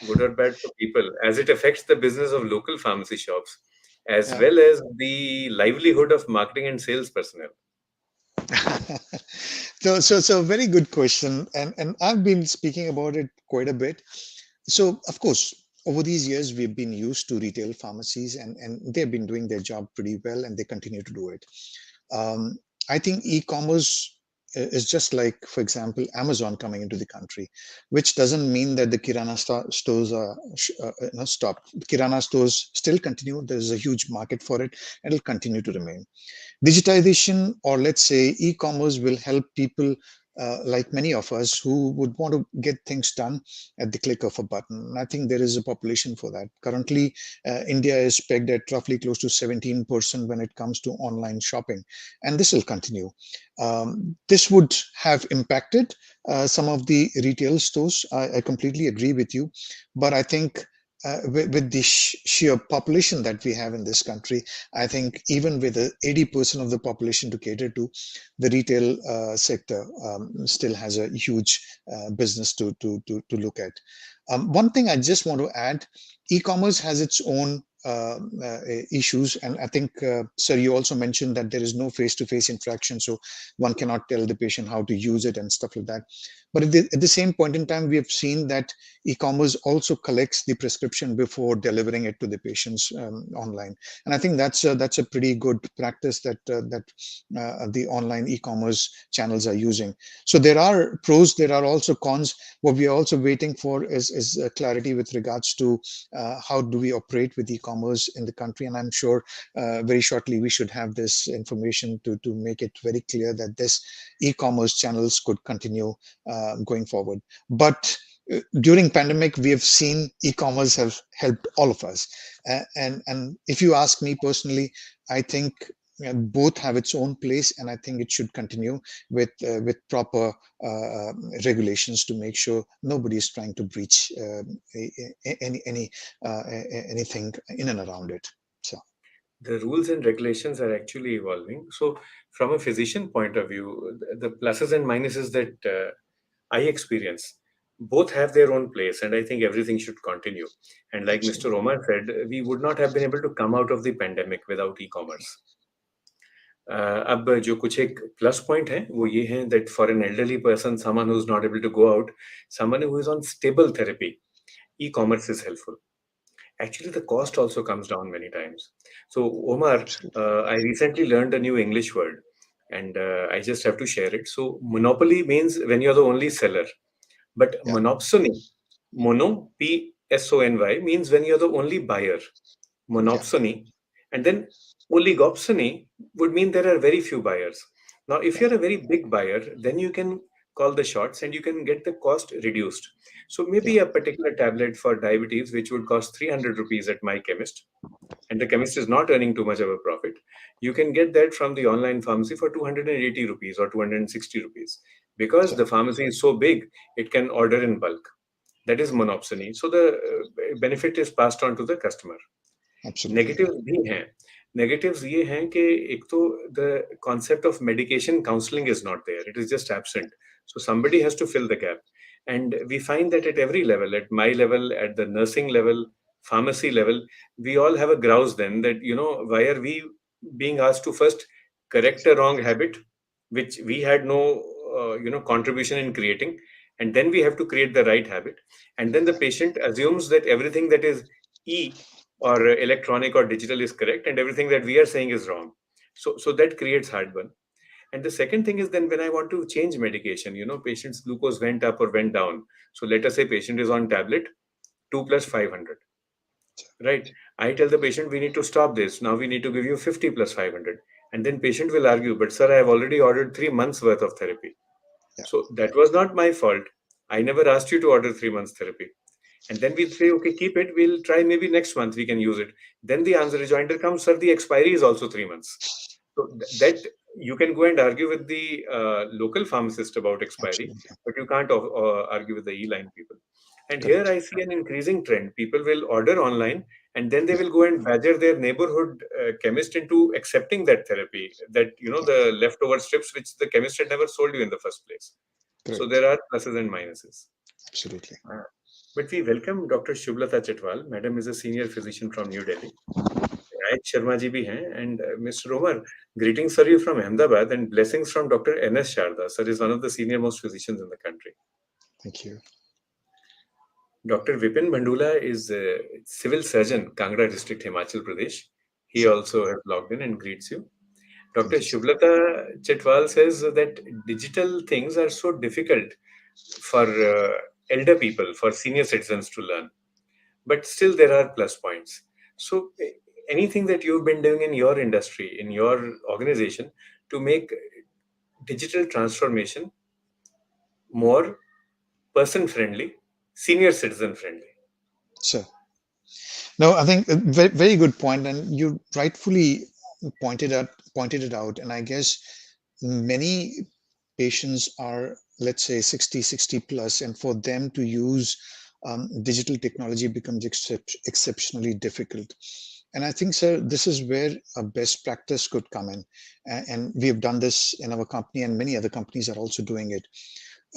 S1: Good or bad for people, as it affects the business of local pharmacy shops, as
S2: Yeah.
S1: well as the livelihood of marketing and sales personnel?
S2: So very good question, and I've been speaking about it quite a bit. So of course, over these years, we've been used to retail pharmacies, and they've been doing their job pretty well, and they continue to do it. Um, I think e-commerce is just like, for example, Amazon coming into the country, which doesn't mean that the stores are stopped. Kirana stores still continue. There's a huge market for it, and it'll continue to remain. Digitization, or let's say e-commerce, will help people like many of us who would want to get things done at the click of a button. And I think there is a population for that. Currently, India is pegged at roughly close to 17% when it comes to online shopping, and this will continue. This would have impacted some of the retail stores. I completely agree with you, but I think with the sheer population that we have in this country, I think even with 80% of the population to cater to, the retail sector still has a huge business to look at. One thing I just want to add, e-commerce has its own issues, and I think, sir, you also mentioned that there is no face-to-face interaction, so one cannot tell the patient how to use it and stuff like that. But at the same point in time, we have seen that e-commerce also collects the prescription before delivering it to the patients online, and I think that's a pretty good practice that the online e-commerce channels are using. So there are pros, there are also cons. What we are also waiting for is clarity with regards to how do we operate with e-commerce in the country, and I'm sure very shortly we should have this information to make it very clear that this e-commerce channels could continue going forward. But during pandemic, we have seen e-commerce have helped all of us. And if you ask me personally, I think both have its own place, and I think it should continue with proper regulations to make sure nobody is trying to breach anything in and around it. So
S1: The rules and regulations are actually evolving. So, from a physician point of view, the pluses and minuses that I experience both have their own place, and I think everything should continue. And like Mr.
S2: absolutely,
S1: Omar said, we would not have been able to come out of the pandemic without e-commerce. अब जो कुछ एक plus point है वो ये है that for an elderly person, someone who's not able to go out, someone who is on stable therapy, e-commerce is helpful. Actually, the cost also comes down many times. So, Omar,
S2: absolutely,
S1: I recently learned a new English word, and I just have to share it. So, monopoly means when you're the only seller, but
S2: yeah,
S1: monopsony, mono, P-S-O-N-Y, means when you're the only buyer.
S2: yeah,
S1: Monopsony, and then oligopsony would mean there are very few buyers. Now, if
S2: yeah,
S1: you're a very big buyer, then you can call the shots and you can get the cost reduced. So
S2: yeah,
S1: maybe a particular tablet for diabetes, which would cost 300 rupees at my chemist, and the chemist is not earning too much of a profit, you can get that from the online pharmacy for 280 rupees or 260 rupees. Because
S2: yeah,
S1: the pharmacy is so big, it can order in bulk. That is monopsony. So the benefit is passed on to the customer.
S2: absolutely,
S1: negatives भी हैं। Negatives ये हैं कि एक तो the concept of medication counseling is not there. It is just absent. So somebody has to fill the gap. And we find that at every level, at my level, at the nursing level, pharmacy level, we all have a grouse then that, why are we being asked to first correct a wrong habit, which we had no, contribution in creating, and then we have to create the right habit. And then the patient assumes that everything that is E or electronic or digital is correct and everything that we are saying is wrong. So that creates heartburn. And the second thing is then when I want to change medication, patient's glucose went up or went down. So let us say patient is on tablet 2 plus 500, right? I tell the patient we need to stop this, now we need to give you 50 plus 500, and then patient will argue, but sir, I have already ordered 3 months worth of therapy.
S2: yeah,
S1: So that was not my fault. I never asked you to order 3 months therapy. And then we say, okay, keep it. We'll try maybe next month we can use it. Then the answer rejoinder comes, sir, the expiry is also 3 months. So that you can go and argue with the local pharmacist about expiry,
S2: absolutely,
S1: but you can't argue with the e-line people. And here
S2: correct,
S1: I see an increasing trend. People will order online and then they
S2: yeah,
S1: will go and badger their neighborhood chemist into accepting that therapy, that,
S2: yeah,
S1: the leftover strips which the chemist had never sold you in the first place. So
S2: correct,
S1: there are pluses and minuses.
S2: absolutely.
S1: Uh, but we welcome Dr. Shubhlata Chitwal. Madam is a senior physician from New Delhi. Ayat Sharma ji bhi hain, and Mr. Omar, greetings for you from Ahmedabad and blessings from Dr. N.S. Sharda. Sir is one of the senior most physicians in the country.
S2: Thank you.
S1: Dr. Vipin Bandula is a civil surgeon, Kangra district, Himachal Pradesh. He
S2: Sure.
S1: also has logged in and greets you. Dr.
S2: Thank you, sir.
S1: Shubhlata Chitwal says that digital things are so difficult for elder people, for senior citizens to learn. But still there are plus points. So anything that you've been doing in your industry, in your organization, to make digital transformation more person friendly, senior citizen friendly.
S2: Sir. No, I think a very, very good point, and you rightfully pointed it out. And I guess many patients are, let's say, 60 plus, and for them to use digital technology becomes exceptionally difficult. And I think, sir, this is where a best practice could come in. And we have done this in our company, and many other companies are also doing it.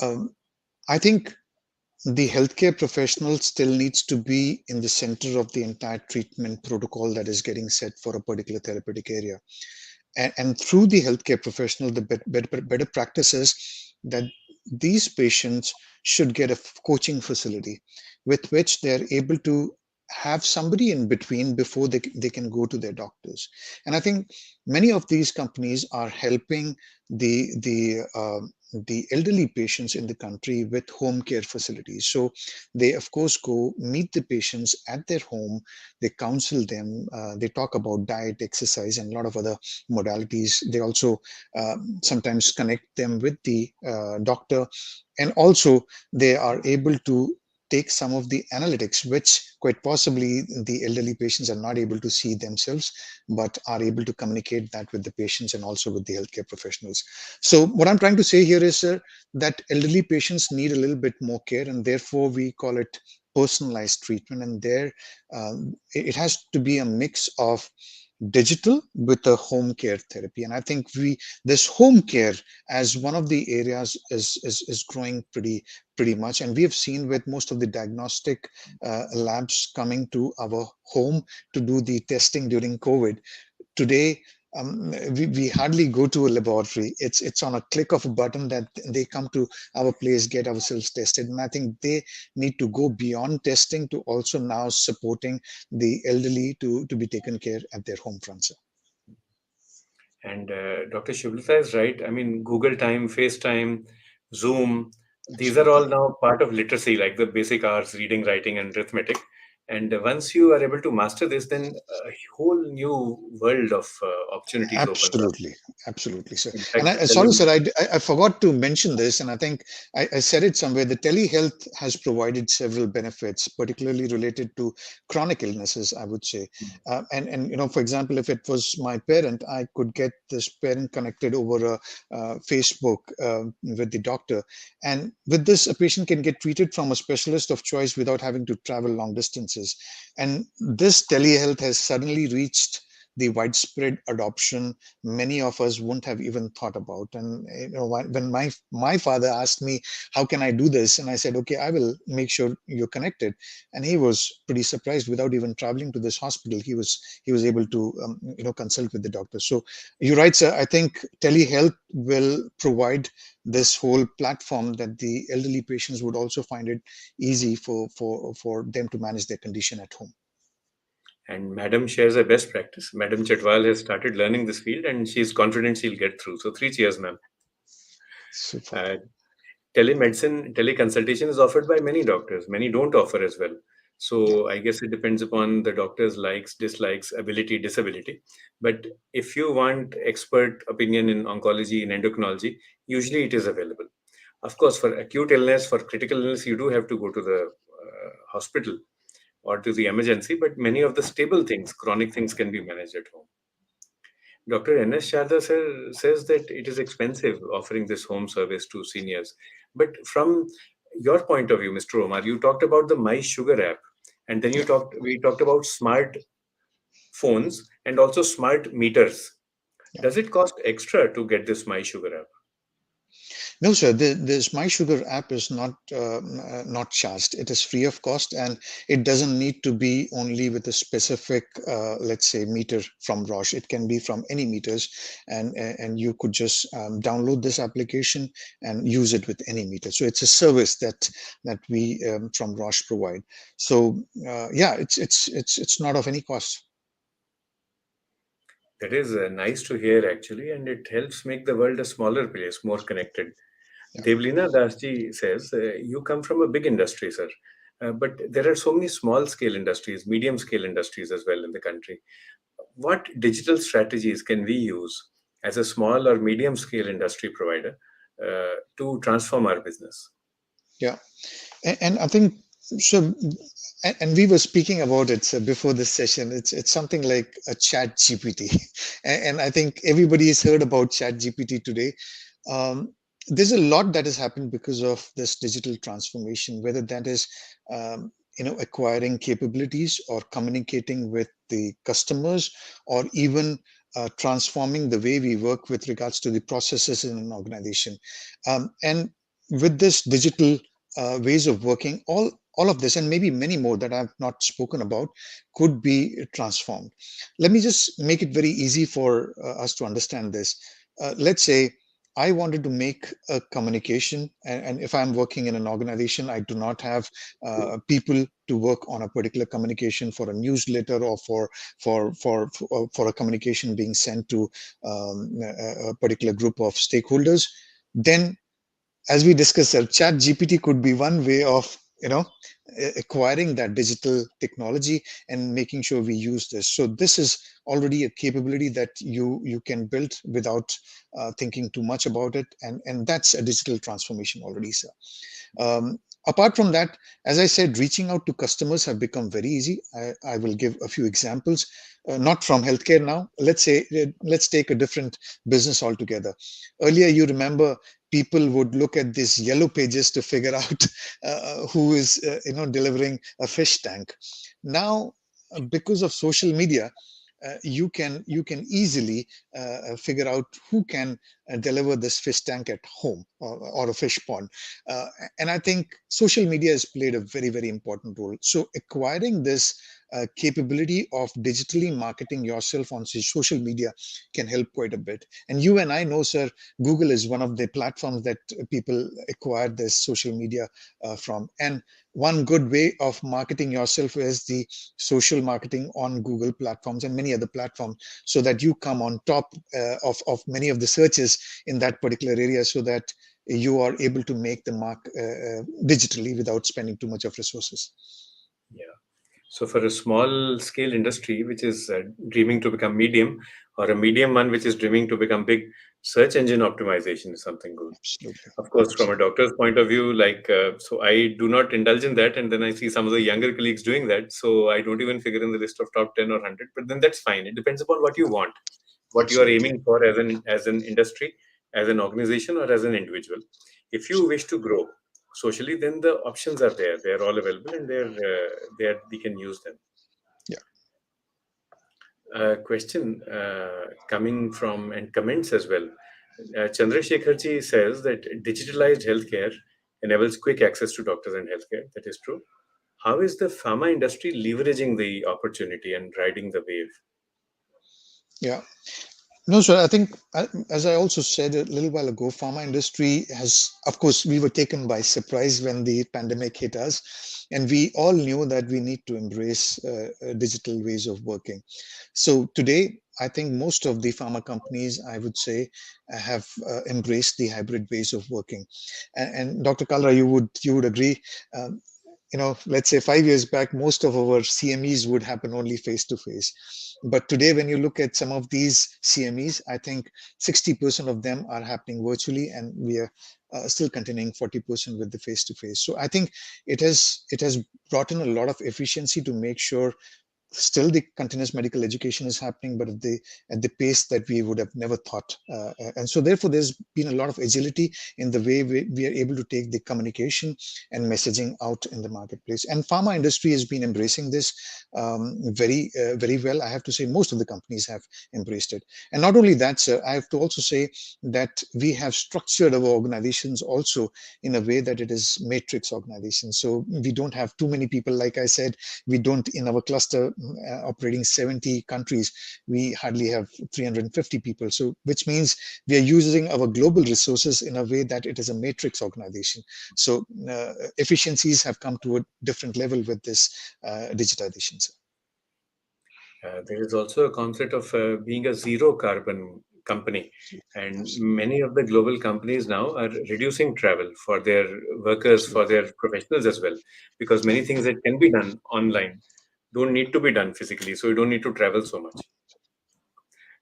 S2: Um, I think the healthcare professional still needs to be in the center of the entire treatment protocol that is getting set for a particular therapeutic area. And through the healthcare professional, the better practices that these patients should get a coaching facility with which they're able to have somebody in between before they can go to their doctors. And I think many of these companies are helping the elderly patients in the country with home care facilities. So they of course go meet the patients at their home, they counsel them, they talk about diet, exercise, and a lot of other modalities. They also sometimes connect them with the doctor, and also they are able to take some of the analytics which quite possibly the elderly patients are not able to see themselves, but are able to communicate that with the patients and also with the healthcare professionals. So what I'm trying to say here is, sir, that elderly patients need a little bit more care, and therefore we call it personalized treatment. And there it has to be a mix of digital with a home care therapy. And I think we this home care as one of the areas is growing pretty much. And we have seen with most of the diagnostic labs coming to our home to do the testing during COVID. Today, we hardly go to a laboratory. It's on a click of a button that they come to our place, get ourselves tested. And I think they need to go beyond testing to also now supporting the elderly to be taken care at their home front, sir.
S1: And Dr. Shubhlata is right. I mean, Google Time, FaceTime, Zoom, these are all
S2: Absolutely.
S1: now part of literacy, like the basic arts, reading, writing, and arithmetic. And once you are able to master this, then a whole new world of opportunities opens up.
S2: Absolutely, absolutely, sir.
S1: In
S2: And
S1: fact,
S2: sorry, sir, I forgot to mention this, and I think I said it somewhere. The telehealth has provided several benefits, particularly related to chronic illnesses, I would say. And for example, if it was my parent, I could get this parent connected over Facebook with the doctor, and with this, a patient can get treated from a specialist of choice without having to travel long distances. And this telehealth has suddenly reached the widespread adoption many of us wouldn't have even thought about. And when my father asked me, how can I do this, and I said, okay, I will make sure you're connected. And he was pretty surprised. Without even traveling to this hospital, he was able to consult with the doctor. So you're right, sir. I think telehealth will provide this whole platform that the elderly patients would also find it easy for them to manage their condition at home.
S1: and Madam shares a best practice. Madam Chetwal has started learning this field and she's confident she'll get through. So, three cheers, ma'am.
S2: Super.
S1: Uh, Telemedicine, teleconsultation is offered by many doctors. Many don't offer as well.
S2: Yeah.
S1: So I guess it depends upon the doctor's likes, dislikes, ability, disability. But if you want expert opinion in oncology, in endocrinology, usually it is available. Of course, for acute illness, for critical illness, you do have to go to the hospital or to the emergency. But many of the stable things, chronic things, can be managed at home. Dr. N.S. Sharda says that it is expensive offering this home service to seniors. But from your point of view, Mr. Omar, you talked about the My Sugar app, and then
S2: Yeah.
S1: we talked about smart phones and also smart meters.
S2: Yeah.
S1: Does it cost extra to get this My Sugar app?
S2: No, sir. This My Sugar app is not charged. It is free of cost, and it doesn't need to be only with a specific, let's say, meter from Roche. It can be from any meters, and you could just download this application and use it with any meter. So it's a service that we from Roche provide. So yeah, it's not of any cost.
S1: That is nice to hear, actually, and it helps make the world a smaller place, more connected.
S2: Yeah.
S1: Devlina Dasji says, you come from a big industry, sir. But there are so many small scale industries, medium scale industries as well in the country. What digital strategies can we use as a small or medium scale industry provider to transform our business?
S2: Yeah. And I think so. And we were speaking about it before this session. It's something like a Chat GPT, and I think everybody has heard about Chat GPT today. Um, there's a lot that has happened because of this digital transformation, whether that is acquiring capabilities or communicating with the customers, or even transforming the way we work with regards to the processes in an organization. And with this digital ways of working, all of this and maybe many more that I've not spoken about could be transformed. Let me just make it very easy for us to understand this. Let's say I wanted to make a communication, and if I'm working in an organization, I do not have people to work on a particular communication for a newsletter or for a communication being sent to a particular group of stakeholders. Then, as we discussed, chat gpt could be one way of acquiring that digital technology and making sure we use this. So this is already a capability that you can build without thinking too much about it, and that's a digital transformation already, sir. Apart from that, as I said, reaching out to customers have become very easy. I will give a few examples, not from healthcare now. Let's say, let's take a different business altogether. Earlier, you remember people would look at these yellow pages to figure out who is, delivering a fish tank. Now, because of social media, you can easily figure out who can deliver this fish tank at home, or a fish pond. Uh, and I think social media has played a very, very important role. So acquiring this capability of digitally marketing yourself on social media can help quite a bit. And you and I know, sir, Google is one of the platforms that people acquire this social media from. And one good way of marketing yourself is the social marketing on Google platforms and many other platforms, so that you come on top of many of the searches in that particular area, so that you are able to make the mark digitally without spending too much of resources.
S1: Yeah. So for a small scale industry which is dreaming to become medium, or a medium one which is dreaming to become big, search engine optimization is something good.
S2: Absolutely.
S1: Of course, from a
S2: Absolutely.
S1: doctor's point of view, so I do not indulge in that, and then I see some of the younger colleagues doing that. So I don't even figure in the list of top 10 or 100. But then that's fine. It depends upon what you want, what you are
S2: Absolutely.
S1: aiming for as an industry, as an organization, or as an individual. If you wish to grow socially, then the options are there. They are all available, and they're we can use them.
S2: Yeah.
S1: Question coming from and comments as well. Chandrasekharji says that digitalized healthcare enables quick access to doctors and healthcare. That is true. How is the pharma industry leveraging the opportunity and riding the wave?
S2: Yeah. No, sir. I think, as I also said a little while ago, pharma industry has, of course, we were taken by surprise when the pandemic hit us, and we all knew that we need to embrace digital ways of working. So today, I think most of the pharma companies, I would say, have embraced the hybrid ways of working. And Dr. Kalra, you would agree. Um, let's say 5 years back, most of our CMEs would happen only face to face. But today, when you look at some of these CMEs, I think 60% of them are happening virtually, and we are still continuing 40% with the face to face. So I think it has brought in a lot of efficiency to make sure still the continuous medical education is happening, but at the pace that we would have never thought. And so therefore there's been a lot of agility in the way we are able to take the communication and messaging out in the marketplace. And pharma industry has been embracing this very well. I have to say most of the companies have embraced it. And not only that, sir, I have to also say that we have structured our organizations also in a way that it is matrix organization. So we don't have too many people. Like I said, we don't, in our cluster operating 70 countries, we hardly have 350 people. So which means we are using our global resources in a way that it is a matrix organization. So efficiencies have come to a different level with this digitization, sir.
S1: There is also a concept of being a zero carbon company. And
S2: Absolutely.
S1: many of the global companies now are reducing travel for their workers, for
S2: Absolutely.
S1: their professionals as well, because many things that can be done online don't need to be done physically. So you don't need to travel so much.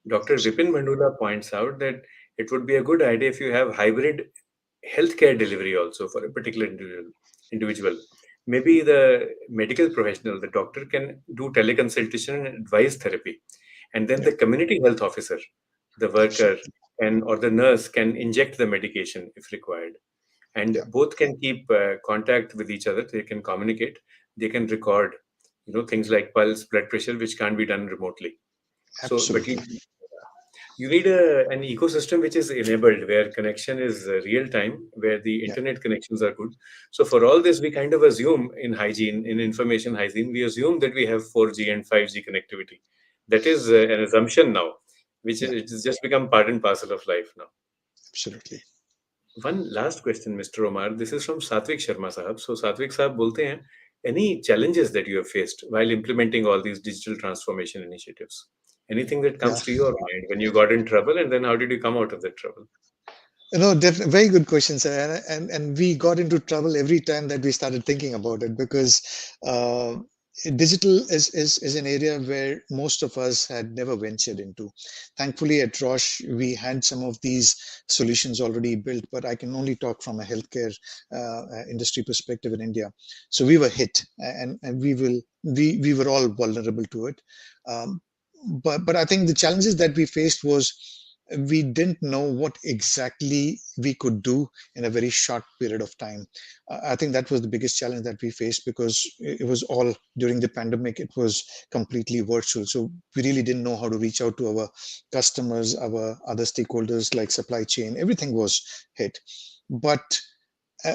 S1: Dr. Vipin
S2: Absolutely.
S1: Mandula points out that it would be a good idea if you have hybrid healthcare delivery also for a particular individual. Maybe the medical professional, the doctor, can do teleconsultation and advice therapy, and then
S2: Yeah.
S1: the community health officer, the worker,
S2: Absolutely.
S1: or the nurse can inject the medication if required, and
S2: Yeah.
S1: both can keep contact with each other. They can communicate. They can record, things like pulse, blood pressure, which can't be done remotely. So, but
S2: Absolutely.
S1: you need an ecosystem which is enabled, where connection is real time, where the
S2: Yeah.
S1: internet connections are good. So for all this, we kind of assume in hygiene, in information hygiene, we assume that we have 4G and 5G connectivity. That is an assumption now, which
S2: Yeah.
S1: is, it has just become part and parcel of life now.
S2: Absolutely.
S1: One last question, Mr. Omar. This is from Satvik Sharma Sahab. So Satvik Sahab bolte hain, any challenges that you have faced while implementing all these digital transformation initiatives? Anything that
S2: Yeah.
S1: comes to your mind when you got in trouble, and then how did you come out of that trouble?
S2: No, definitely very good question, sir. And we got into trouble every time that we started thinking about it because uh, digital is an area where most of us had never ventured into. Thankfully, at Roche, we had some of these solutions already built, but I can only talk from a healthcare industry perspective in India. So we were hit, and we were all vulnerable to it. Um, but I think the challenges that we faced was we didn't know what exactly we could do in a very short period of time. I think that was the biggest challenge that we faced because it was all during the pandemic, it was completely virtual. So we really didn't know how to reach out to our customers, our other stakeholders like supply chain, everything was hit. But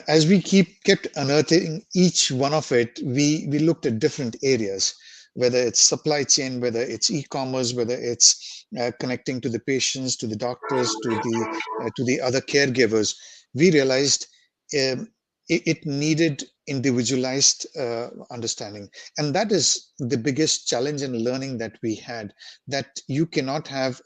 S2: as we kept unearthing each one of it, we looked at different areas, whether it's supply chain, whether it's e-commerce, whether it's connecting to the patients, to the doctors, to the other caregivers. We realized it needed individualized understanding, and that is the biggest challenge and learning that we had. That you cannot have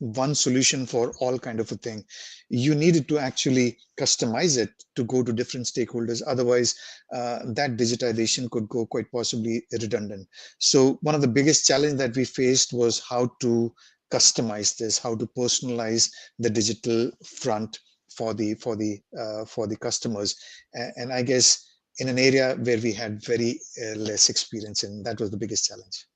S2: one solution for all kind of a thing. You needed to actually customize it to go to different stakeholders. Otherwise, that digitization could go quite possibly redundant. So one of the biggest challenge that we faced was how to customize this, how to personalize the digital front for the customers. And I guess in an area where we had very less experience in, that was the biggest challenge.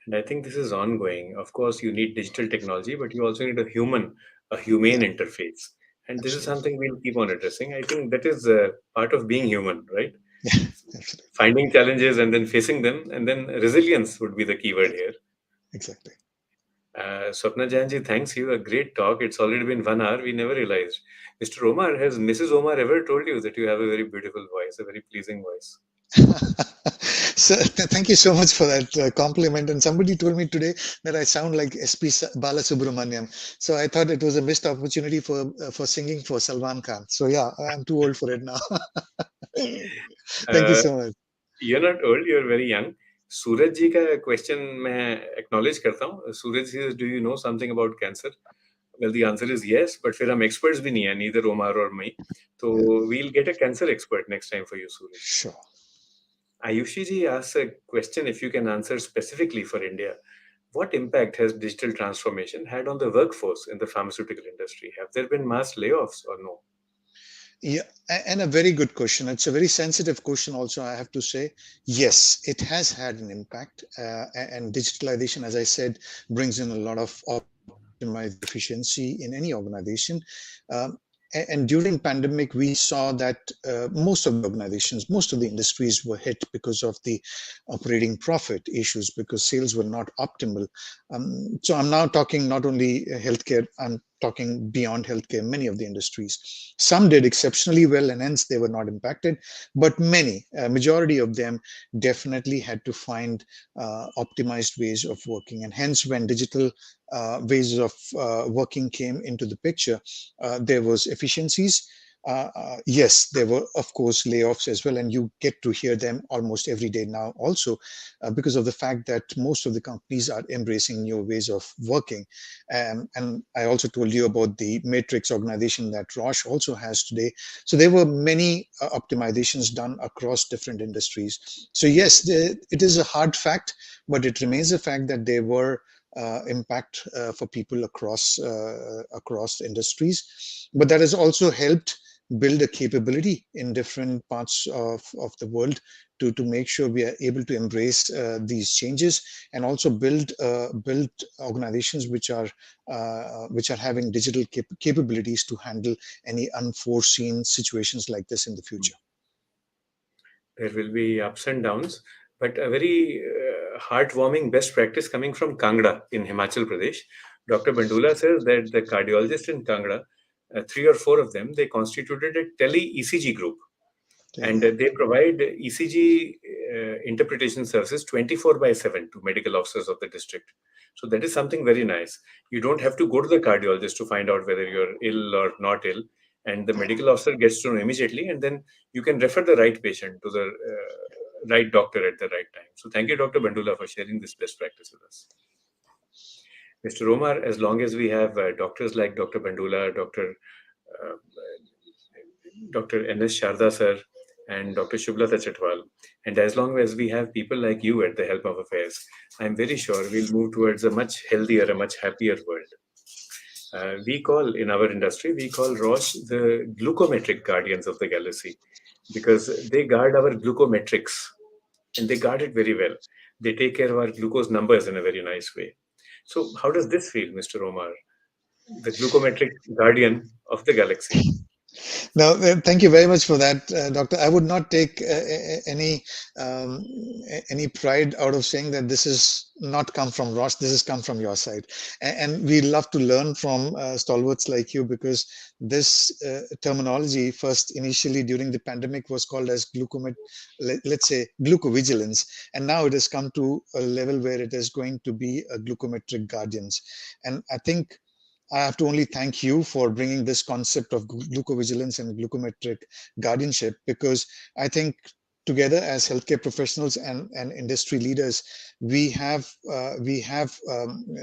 S1: And I think this is ongoing. Of course, you need digital technology, but you also need a
S2: Yeah,
S1: humane interface. And this is
S2: absolutely.
S1: something we'll keep on addressing. I think that is part of being human, right?
S2: Yeah, absolutely.
S1: Finding challenges and then facing them, and then resilience would be the keyword
S2: Yeah,
S1: here.
S2: exactly.
S1: Swapna Janji, thanks you. A great talk. It's already been 1 hour. We never realized. Mr. Omar, has Mrs. Omar ever told you that you have a very beautiful voice, a very pleasing voice?
S2: So thank you so much for that compliment. And somebody told me today that I sound like SP Balasubramaniam. So I thought it was a missed opportunity for singing for Salman Khan. So yeah, I'm too old for it now. Thank you
S1: Uh,
S2: so much.
S1: you're not old, you're very young. सूरज जी का question मैं acknowledge करता हूँ. सूरज says, do you know something about cancer? Well, the answer is yes, but फिर हम experts भी नहीं है, neither Omar or me. So
S2: Yeah,
S1: we'll get a cancer expert next time for you, Suraj.
S2: sure.
S1: Ayushi ji asks a question if you can answer specifically for India. What impact has digital transformation had on the workforce in the pharmaceutical industry? Have there been mass layoffs or no?
S2: Yeah, and a very good question. It's a very sensitive question, also, I have to say. Yes, it has had an impact. And digitalization, as I said, brings in a lot of optimized efficiency in any organization. Um, and during pandemic, we saw that most of the organizations, most of the industries were hit because of the operating profit issues, because sales were not optimal. So I'm now talking not only healthcare, I'm talking beyond healthcare, many of the industries. Some did exceptionally well and hence they were not impacted, but many, a majority of them definitely had to find optimized ways of working. And hence, when digital ways of working came into the picture, there was efficiencies. Yes, there were, of course, layoffs as well, and you get to hear them almost every day now also, because of the fact that most of the companies are embracing new ways of working. And I also told you about the matrix organization that Roche also has today. So there were many optimizations done across different industries. So yes, it is a hard fact, but it remains a fact that there were impact for people across industries. But that has also helped build a capability in different parts of the world to make sure we are able to embrace these changes, and also build organizations which are having digital capabilities to handle any unforeseen situations like this in the future.
S1: There will be ups and downs, but a very heartwarming best practice coming from Kangra in Himachal Pradesh. Dr. Bandula says that the cardiologists in Kangra, three or four of them, they constituted a tele ECG group,
S2: There you
S1: and
S2: go.
S1: they provide ECG interpretation services 24 by 7 to medical officers of the district. So that is something very nice. You don't have to go to the cardiologist to find out whether you're ill or not ill, and the
S2: Yeah.
S1: medical officer gets to know immediately, and then you can refer the right patient to the right doctor at the right time. So thank you, Dr. Bandula, for sharing this best practice with us. Mr. Omar, as long as we have doctors like Dr. Bandula, uh, Dr. N.S. Sharda sir, and Dr. Shubhlata Chatwal, and as long as we have people like you at the helm of affairs, I'm very sure we'll move towards a much healthier, a much happier world. We call in our industry, we call Roche the glucometric guardians of the galaxy because they guard our glucometrics and they guard it very well. They take care of our glucose numbers in a very nice way. So, how does this feel, Mr. Omar, the glucometric guardian of the galaxy?
S2: No, thank you very much for that, Doctor. I would not take um, any pride out of saying that this has not come from Roche. This has come from your side, and we love to learn from stalwarts like you because this terminology first initially during the pandemic was called as let's say glucovigilance, and now it has come to a level where it is going to be a glucometric guardians, and I think I have to only thank you for bringing this concept of glucovigilance and glucometric guardianship because I think together as healthcare professionals and industry leaders, we have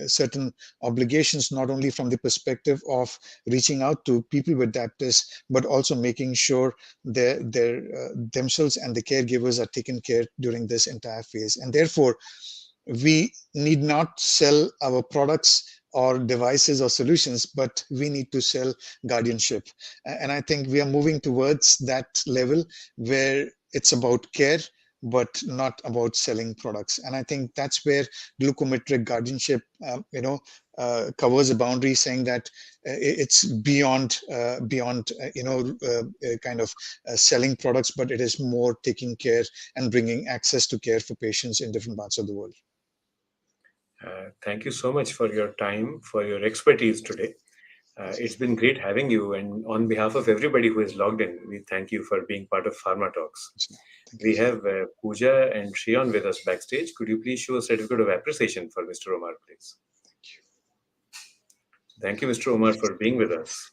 S2: certain obligations not only from the perspective of reaching out to people with diabetes, but also making sure their themselves and the caregivers are taken care during this entire phase. And therefore, we need not sell our products or devices or solutions, but we need to sell guardianship. And I think we are moving towards that level where it's about care, but not about selling products. And I think that's where glucometric guardianship, covers a boundary, saying that it's beyond kind of selling products, but it is more taking care and bringing access to care for patients in different parts of the world.
S1: Thank you so much for your time, for your expertise today. It's been great having you. And on behalf of everybody who is logged in, we thank you for being part of Pharma Talks.
S2: Thank you.
S1: We have Pooja and Shriyan with us backstage. Could you please show a certificate of appreciation for Mr. Omar, please? Thank you, Mr. Omar, for being with us.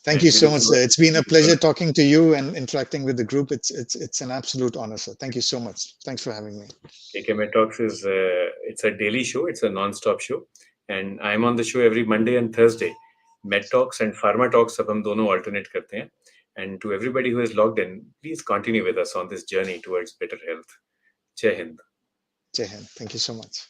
S2: Thank you
S1: And we
S2: so
S1: look
S2: much, sir.
S1: forward
S2: It's been a
S1: to
S2: pleasure talking to you and interacting with the group. It's an absolute honor, sir. Thank you so much. Thanks for having me.
S1: KKM Talks is it's a daily show. It's a non-stop show, and I'm on the show every Monday and Thursday. Med Talks and Pharma Talks सब हम दोनों alternate करते हैं. And to everybody who is logged in, please continue with us on this journey towards better health. Jai Hind.
S2: Jai Hind. Thank you so much.